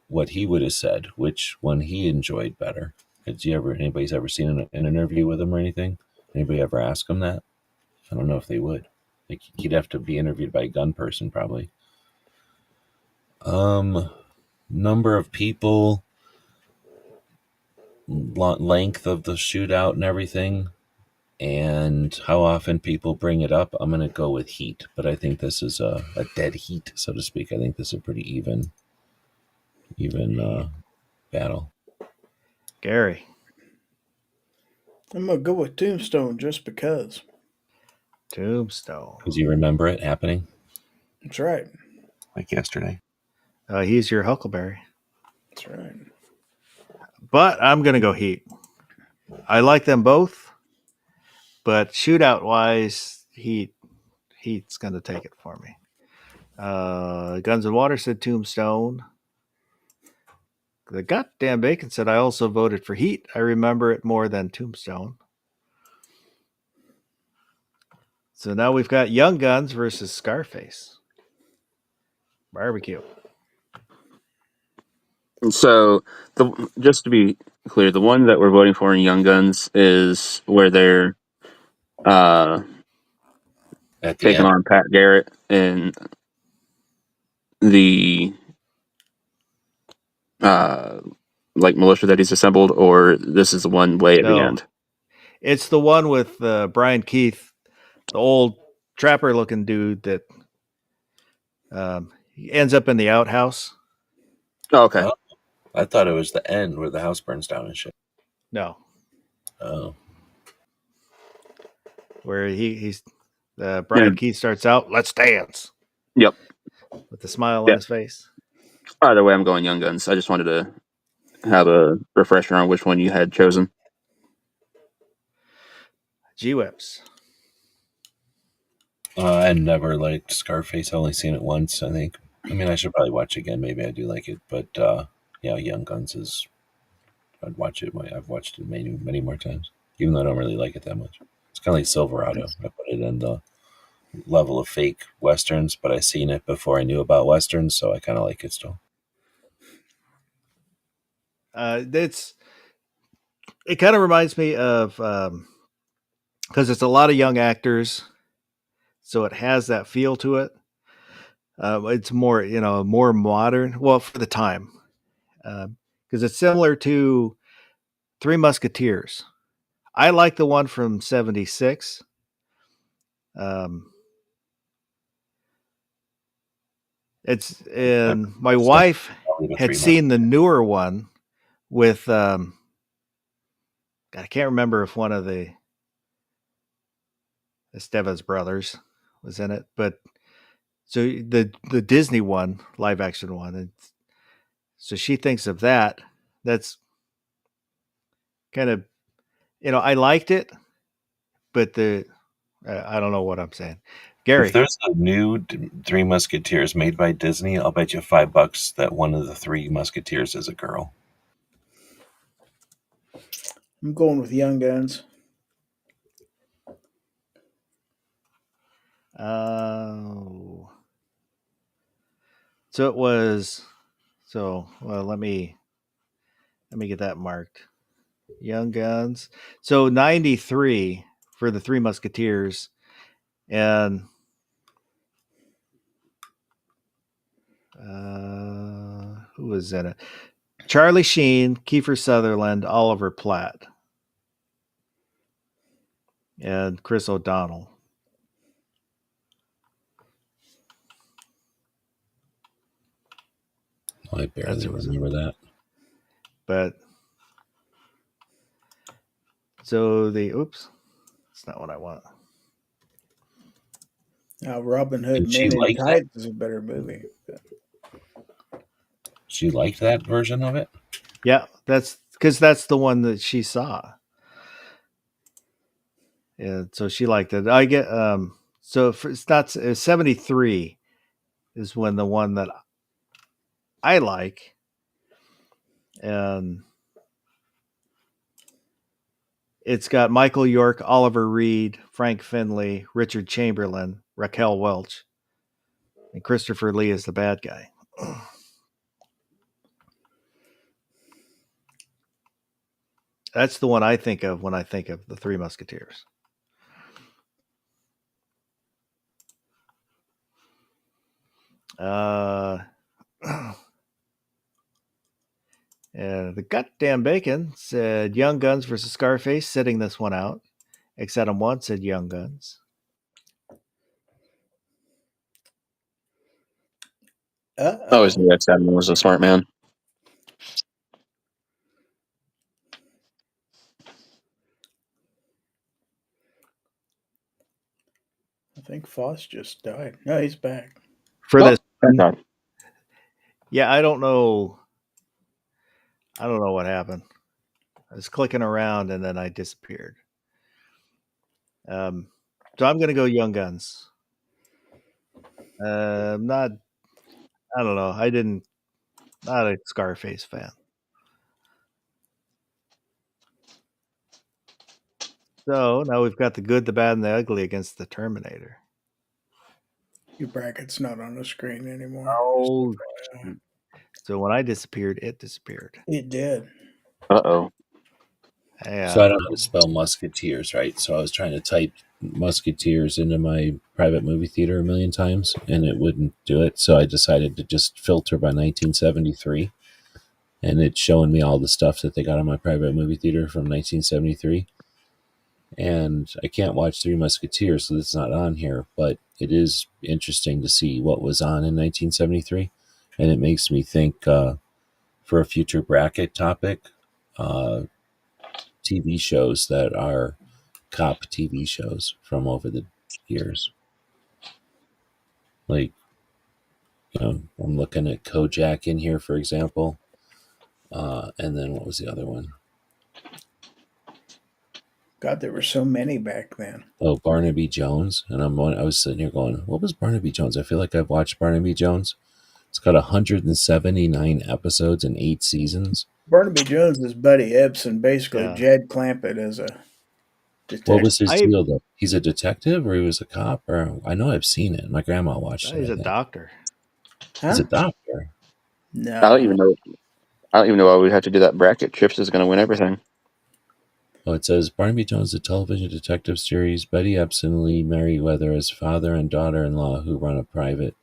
what he would have said, which one he enjoyed better. Anybody's ever seen an interview with him or anything? Anybody ever ask him that? I don't know if they would. Like he'd have to be interviewed by a gun person probably. Number of people, length of the shootout and everything, and how often people bring it up. I'm going to go with Heat, but I think this is a dead heat, so to speak. I think this is a pretty even battle. Gary. I'm going to go with Tombstone just because. Tombstone. Because you remember it happening? That's right. Like yesterday. He's your Huckleberry. That's right. But I'm going to go Heat. I like them both, but shootout-wise, Heat's going to take it for me. Guns and Water said Tombstone. The goddamn Bacon said I also voted for Heat. I remember it more than Tombstone. So now we've got Young Guns versus Scarface. Barbecue. So, just to be clear, the one that we're voting for in Young Guns is where they're At the taking end. on Pat Garrett and the like militia that he's assembled, or this is the one way at the No. end. It's the one with Brian Keith, the old trapper-looking dude that he ends up in the outhouse. Oh, okay. Oh, I thought it was the end where the house burns down and shit. No, Oh. where he's Brian Keith starts out, let's dance. Yep. With a smile on Yeah. his face. Either way, I'm going Young Guns. I just wanted to have a refresher on which one you had chosen. G-Whips. I never liked Scarface. I've only seen it once, I think. I mean, I should probably watch it again. Maybe I do like it. But yeah, Young Guns is... I'd watch it. I've watched it many more times, even though I don't really like it that much. It's kind of like Silverado. I put it in the level of fake Westerns, but I seen it before I knew about Westerns, so I kind of like it still. It kind of reminds me of because it's a lot of young actors, so it has that feel to it. It's more more modern. Well, for the time, because it's similar to Three Musketeers. I like the one from '76. My wife had seen the newer one with I can't remember if one of the Estevez brothers was in it, but so the Disney one, live action one, and so she thinks of that. That's kind of I liked it, but I don't know what I'm saying. Gary, if there's a new Three Musketeers made by Disney, I'll bet you $5 that one of the Three Musketeers is a girl. I'm going with Young Guns. So it was. So well, let me get that marked. Young Guns. So 93 for the Three Musketeers, and was in it? Charlie Sheen, Kiefer Sutherland, Oliver Platt, and Chris O'Donnell. I barely remember that. But so oops, that's not what I want. Now, Robin Hood Did she Men in like that? Tights is a better movie. She liked that version of it? Yeah, that's because that's the one that she saw. Yeah, so she liked it. I get so it's not 73 is when the one that I like, and it's got Michael York, Oliver Reed, Frank Finley, Richard Chamberlain, Raquel Welch, and Christopher Lee is the bad guy. That's the one I think of when I think of the Three Musketeers. And the goddamn bacon said Young Guns versus Scarface, sitting this one out. X Adam 1 said Young Guns. I always knew X Adam was a smart man. I think Foss just died. No, he's back. For this. Okay. Yeah, I don't know. I don't know what happened. I was clicking around and then I disappeared. So I'm going to go Young Guns. Not, I don't know. Not a Scarface fan. So now we've got the good, the bad, and the ugly against the Terminator. Your bracket's not on the screen anymore. Oh, so when I disappeared, it disappeared. It did. Uh-oh. Yeah. So I don't know how to spell Musketeers, right? So I was trying to type Musketeers into my private movie theater a million times, and it wouldn't do it. So I decided to just filter by 1973, and it's showing me all the stuff that they got on my private movie theater from 1973. And I can't watch Three Musketeers, so it's not on here, but it is interesting to see what was on in 1973, and it makes me think for a future bracket topic, TV shows that are cop TV shows from over the years. Like, I'm looking at Kojak in here, for example, and then what was the other one? God, there were so many back then. Oh, Barnaby Jones. And I was sitting here going, what was Barnaby Jones? I feel like I've watched Barnaby Jones. It's got 179 episodes and 8 seasons. Barnaby Jones is Buddy Ebsen, basically Yeah. Jed Clampett as a detective. What was his deal, though? He's a detective or he was a cop? Or I know I've seen it. My grandma watched it. He's a doctor. Huh? He's a doctor. No. I don't even know why we have to do that bracket. Trips is going to win everything. Oh, it says Barnaby Jones, the television detective series. Betty Ebsen, Lee Merriweather as father and daughter-in-law who run a private.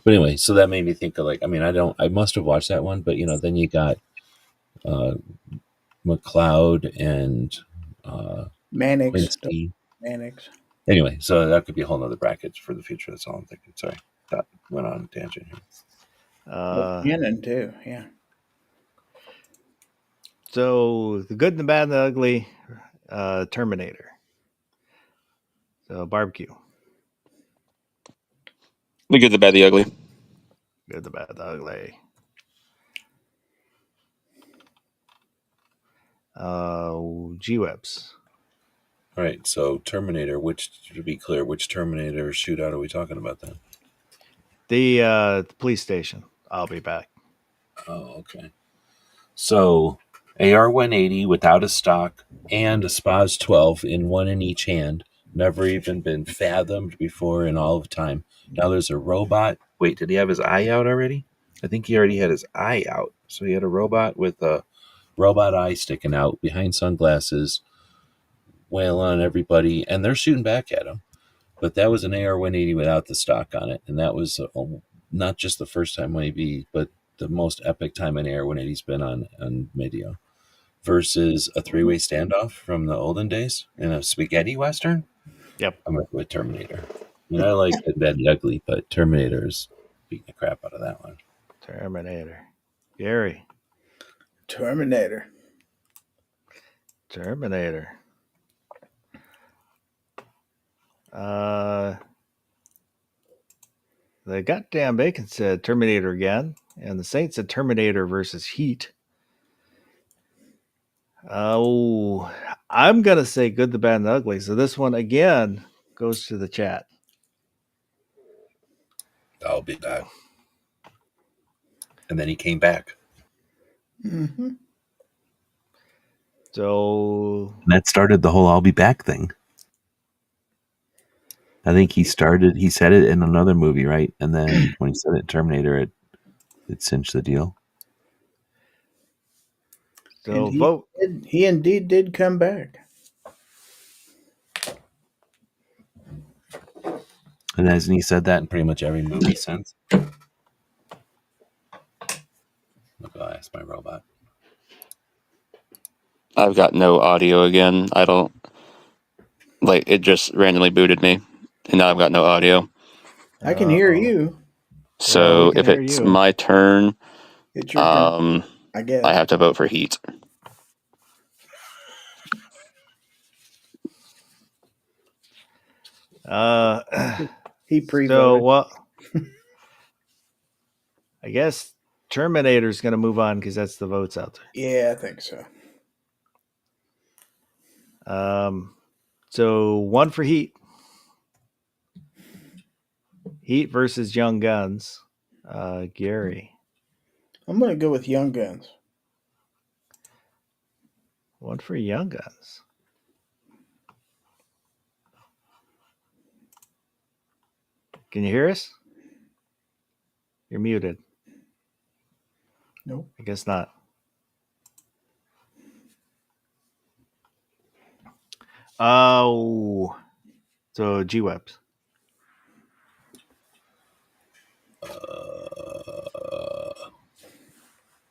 But anyway, so that made me think of I must have watched that one, but then you got McLeod and Mannix. Quincy. Mannix. Anyway, so that could be a whole nother bracket for the future. That's all I'm thinking. Sorry, that went on a tangent here. Cannon too, yeah. So the good, the bad, and the ugly Terminator. So barbecue. The good, the bad, the ugly. Good, the bad, the ugly. G-Webs. All right, so Terminator, to be clear, which Terminator shootout are we talking about then? The police station. I'll be back. Oh, okay. So AR-180 without a stock and a SPAS 12 one in each hand. Never even been fathomed before in all of time. Now there's a robot. Wait, did he have his eye out already? I think he already had his eye out. So he had a robot with a robot eye sticking out behind sunglasses, wailing on everybody, and they're shooting back at him. But that was an AR-180 without the stock on it, and that was not just the first time maybe, but the most epic time in air when he's been on video, versus a three-way standoff from the olden days in a spaghetti western. Yep. I'm going with Terminator. I mean, I like Good, Bad, and Ugly, but Terminator's beating the crap out of that one. Terminator. Gary. Terminator. Terminator. The goddamn Bacon said Terminator again, and the Saints said Terminator versus Heat. Oh, I'm gonna say Good, the Bad, and the Ugly. So this one again goes to the chat. I'll be back. And then he came back. Mm-hmm. So And that started the whole "I'll be back" thing. I think he said it in another movie, right? And then when he said it in Terminator, it cinched the deal. So And vote. He indeed did come back. And hasn't he said that in pretty much every movie since? Look, I'll ask my robot. I've got no audio again. I don't like it. Just randomly booted me, and now I've got no audio. I can hear you. So we can if hear it's you. my turn, It's your turn, I guess. I have to vote for Heat. He pre-voted. So well, I guess Terminator's going to move on because that's the votes out Yeah, I think so. there. So one for Heat. Heat versus Young Guns. Gary. I'm going to go with Young Guns. One for Young Guns. Can you hear us? You're muted. Nope. I guess not. Oh, so G-Webs.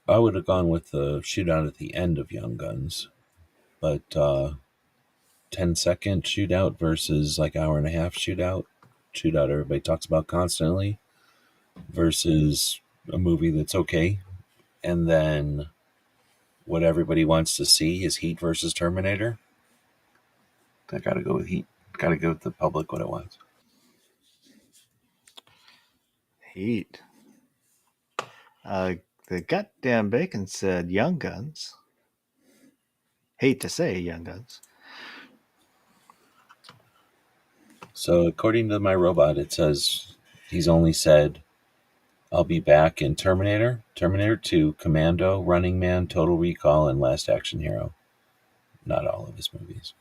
I would have gone with the shootout at the end of Young Guns, but 10-second shootout versus like hour and a half shootout everybody talks about constantly, versus a movie that's okay, and then what everybody wants to see is Heat versus Terminator. I gotta go with Heat. Gotta go with the public what it wants. Heat. The goddamn Bacon said Young Guns. Hate to say Young Guns. So according to my robot, it says he's only said I'll be back in Terminator, Terminator 2, Commando, Running Man, Total Recall, and Last Action Hero. Not all of his movies.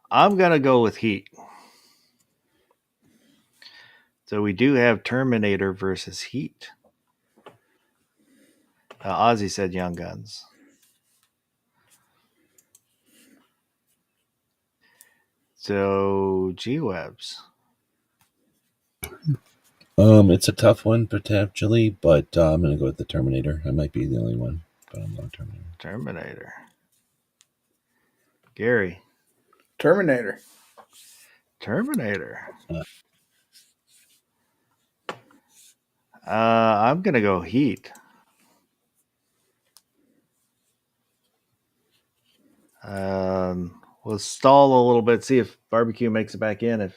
I'm going to go with Heat. So we do have Terminator versus Heat. Ozzy said Young Guns. So G-Webs. It's a tough one potentially, but I'm gonna go with the Terminator. I might be the only one, but I'm going Terminator. Terminator. Gary. Terminator. Terminator. I'm gonna go Heat. We'll stall a little bit, see if Barbecue makes it back in.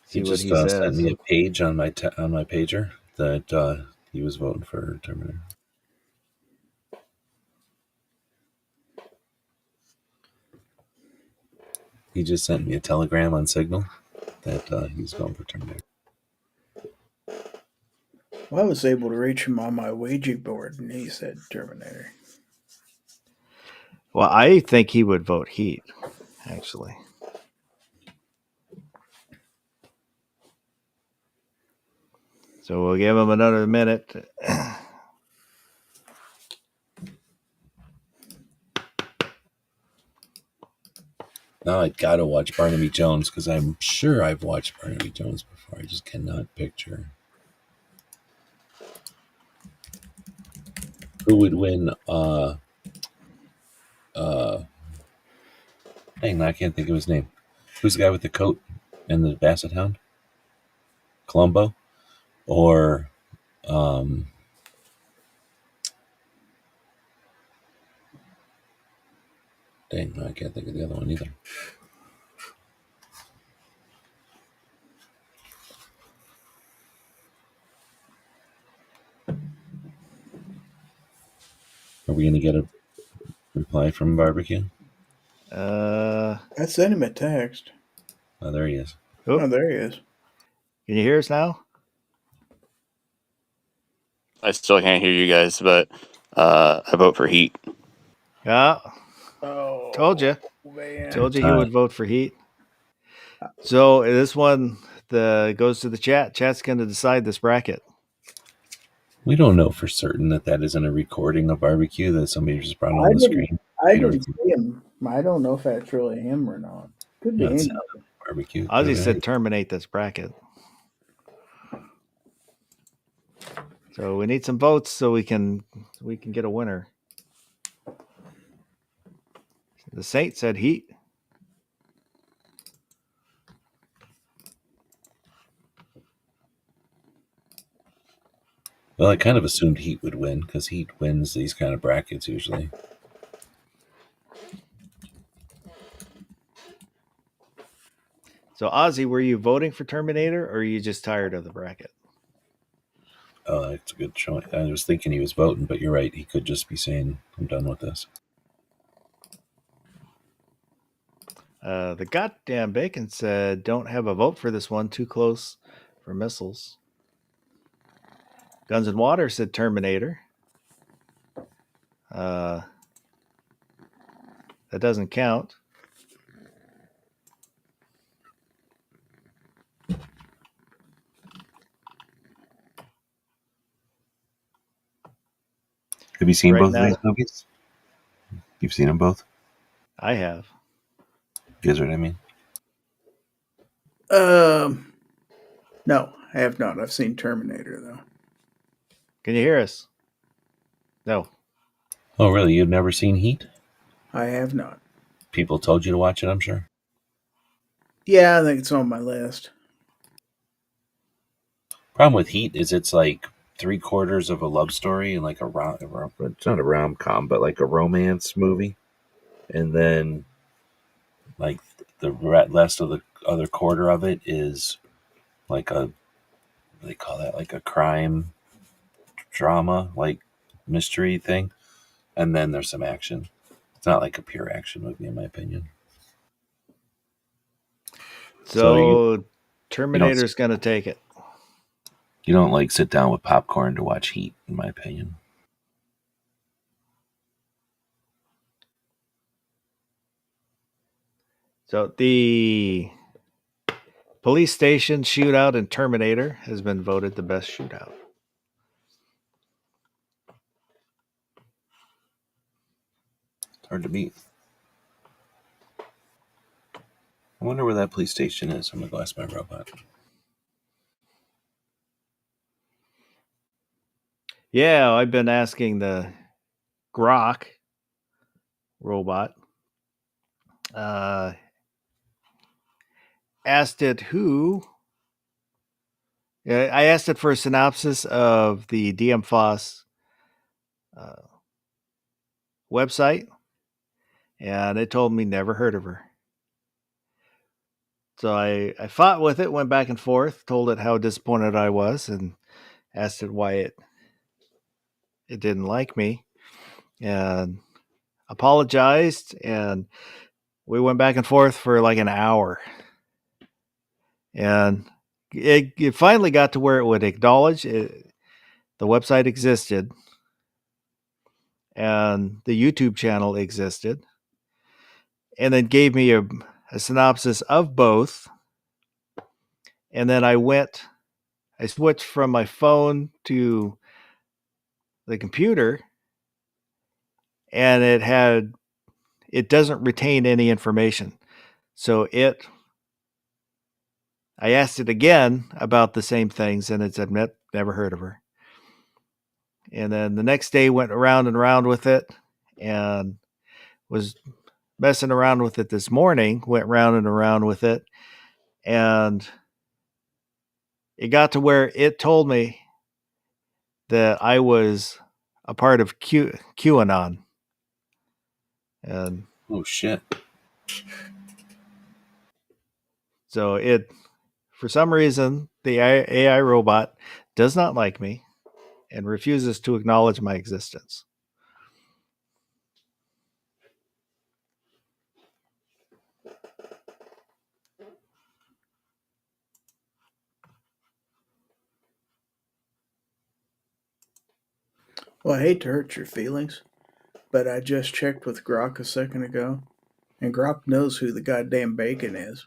He what just he sent says. me a page on my pager that he was voting for Terminator. He just sent me a telegram on Signal that he's going for Terminator. Well, I was able to reach him on my Ouija board, and he said Terminator. Well, I think he would vote Heat, actually. So we'll give him another minute. Now I gotta watch Barnaby Jones because I'm sure I've watched Barnaby Jones before. I just cannot picture who would win. Dang, I can't think of his name. Who's the guy with the coat and the Basset Hound? Columbo, or dang, no, I can't think of the other one either. Are we gonna get a reply from Barbecue? Uh, I sent him a text. Oh, there he is. oh, Oh, there he is. can you hear us now? I still can't hear you guys, but I vote for Heat. Yeah, Oh, told you. man. Told you he would vote for Heat. So this one goes to the chat. Chat's going to decide this bracket. We don't know for certain that isn't a recording of Barbecue that somebody just brought on the screen. I didn't see him. I don't know if that's really him or not. Could be Yeah, it's him. Barbecue. Ozzy said terminate this bracket. So we need some votes so we can get a winner. The Saint said Heat. Well, I kind of assumed Heat would win because Heat wins these kind of brackets usually. So Ozzy, were you voting for Terminator or are you just tired of the bracket? Oh, that's a good choice. I was thinking he was voting, but you're right. He could just be saying, I'm done with this. The goddamn bacon said, don't have a vote for this one. Too close for missiles. Guns and Water said Terminator. That doesn't count. Have you seen Right both now- of these movies? You've seen them both? I have. Gizzard, I mean. No, I have not. I've seen Terminator though. Can you hear us? No. Oh, really? You've never seen Heat? I have not. People told you to watch it, I'm sure. Yeah, I think it's on my list. Problem with Heat is it's like 3/4 of a love story and like it's not a rom-com, but like a romance movie. And then like the rest of the other quarter of it is like they call that like a crime drama, like mystery thing. And then there's some action. It's not like a pure action movie, in my opinion. So Terminator's going to take it. You don't like sit down with popcorn to watch Heat, in my opinion. So the police station shootout in Terminator has been voted the best shootout. It's hard to beat. I wonder where that police station is. I'm going to go ask my robot. Yeah, I've been asking the Grok robot. Asked it who. I asked it for a synopsis of the DM Foss website, and it told me never heard of her. So I fought with it, went back and forth, told it how disappointed I was, and asked it why it didn't like me, and apologized, and we went back and forth for like an hour. And it finally got to where it would acknowledge the website existed and the YouTube channel existed, and then gave me a synopsis of both. And then I switched from my phone to the computer, and it doesn't retain any information. So I asked it again about the same things, and it said, never heard of her. And then the next day went around and around with it, and was messing around with it this morning, went round and around with it, and it got to where it told me that I was a part of QAnon. And Oh shit. so for some reason, the AI robot does not like me and refuses to acknowledge my existence. Well, I hate to hurt your feelings, but I just checked with Grok a second ago, and Grok knows who the goddamn bacon is.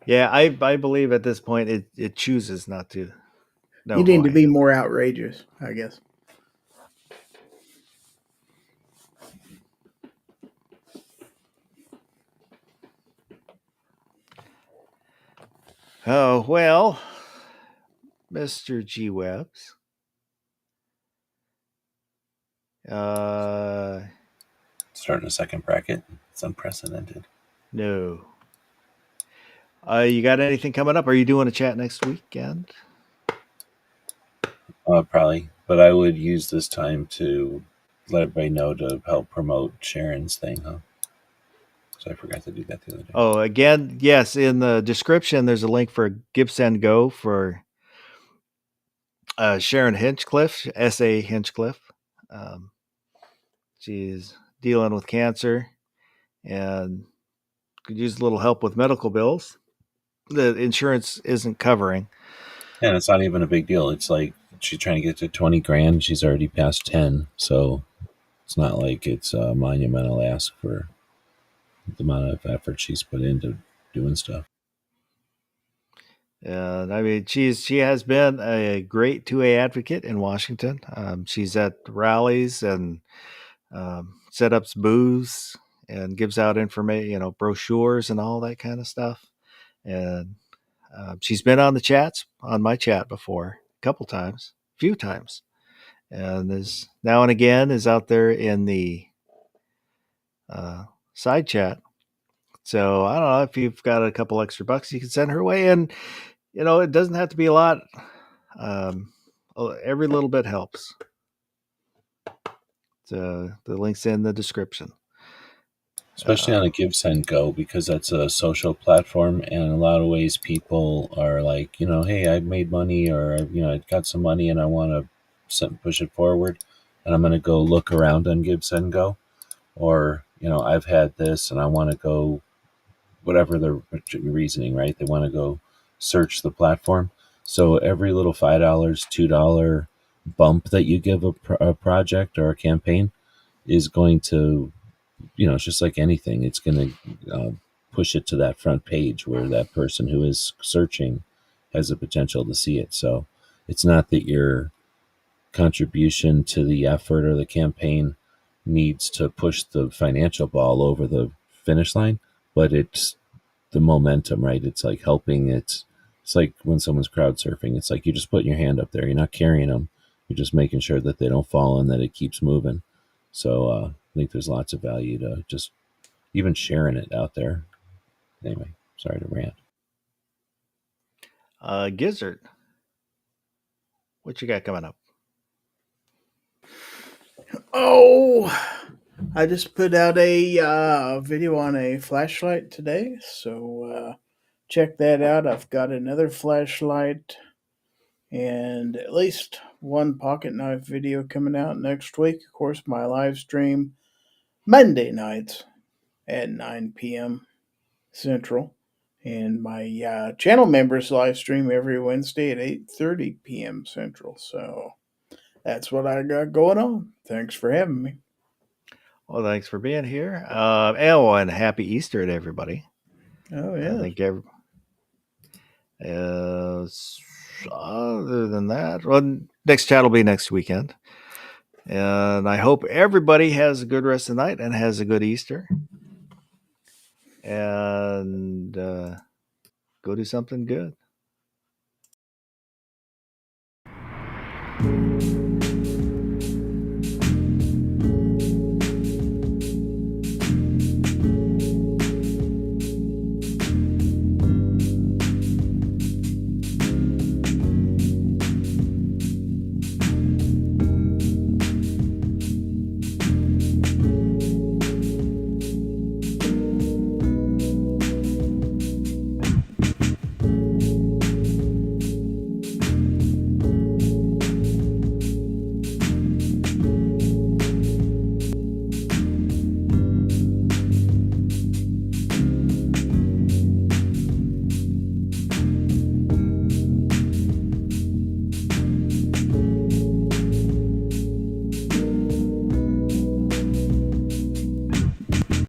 Yeah, I believe at this point it chooses not to know You who need to I be am. more outrageous, I guess. Oh, well, Mr. G Webs. Starting a second bracket. It's unprecedented. No. You got anything coming up? Are you doing a chat next weekend? Probably, but I would use this time to let everybody know to help promote Sharon's thing, huh? So I forgot to do that the other day. Oh, again, yes. In the description, there's a link for GiveSendGo for Sharon Hinchcliffe, S.A. Hinchcliffe. She's dealing with cancer and could use a little help with medical bills that insurance isn't covering. And it's not even a big deal. It's like she's trying to get to 20 grand. She's already past 10. So it's not like it's a monumental ask for the amount of effort she's put into doing stuff. And I mean, she has been a great 2A advocate in Washington. She's at rallies and set up booths and gives out information, brochures and all that kind of stuff. And she's been on my chat before, a few times, and is now and again is out there in the side chat. So I don't know if you've got a couple extra bucks you can send her way, and it doesn't have to be a lot. Every little bit helps. So the link's in the description. Especially on a GiveSendGo, because that's a social platform, and in a lot of ways people are like, hey, I made money, or I got some money and I want to push it forward, and I'm going to go look around on GiveSendGo, or I've had this and I want to go, whatever the reasoning, right? They want to go search the platform. So every little $5, $2 bump that you give a project or a campaign is going to, it's just like anything. It's going to push it to that front page where that person who is searching has the potential to see it. So it's not that your contribution to the effort or the campaign needs to push the financial ball over the finish line, but it's the momentum, right? It's like helping. It's like when someone's crowd surfing. It's like you're just putting your hand up there. You're not carrying them. You're just making sure that they don't fall and that it keeps moving. So I think there's lots of value to just even sharing it out there. Anyway, sorry to rant. Gizzard, what you got coming up? Oh, I just put out a video on a flashlight today, so check that out. I've got another flashlight and at least one pocket knife video coming out next week. Of course, my live stream Monday nights at 9 p.m. Central, and my channel members live stream every Wednesday at 8:30 p.m. Central. So that's what I got going on. Thanks for having me. Well, thanks for being here. And happy Easter to everybody. Oh, yeah. I think other than that, well, next chat will be next weekend. And I hope everybody has a good rest of the night and has a good Easter. And go do something good.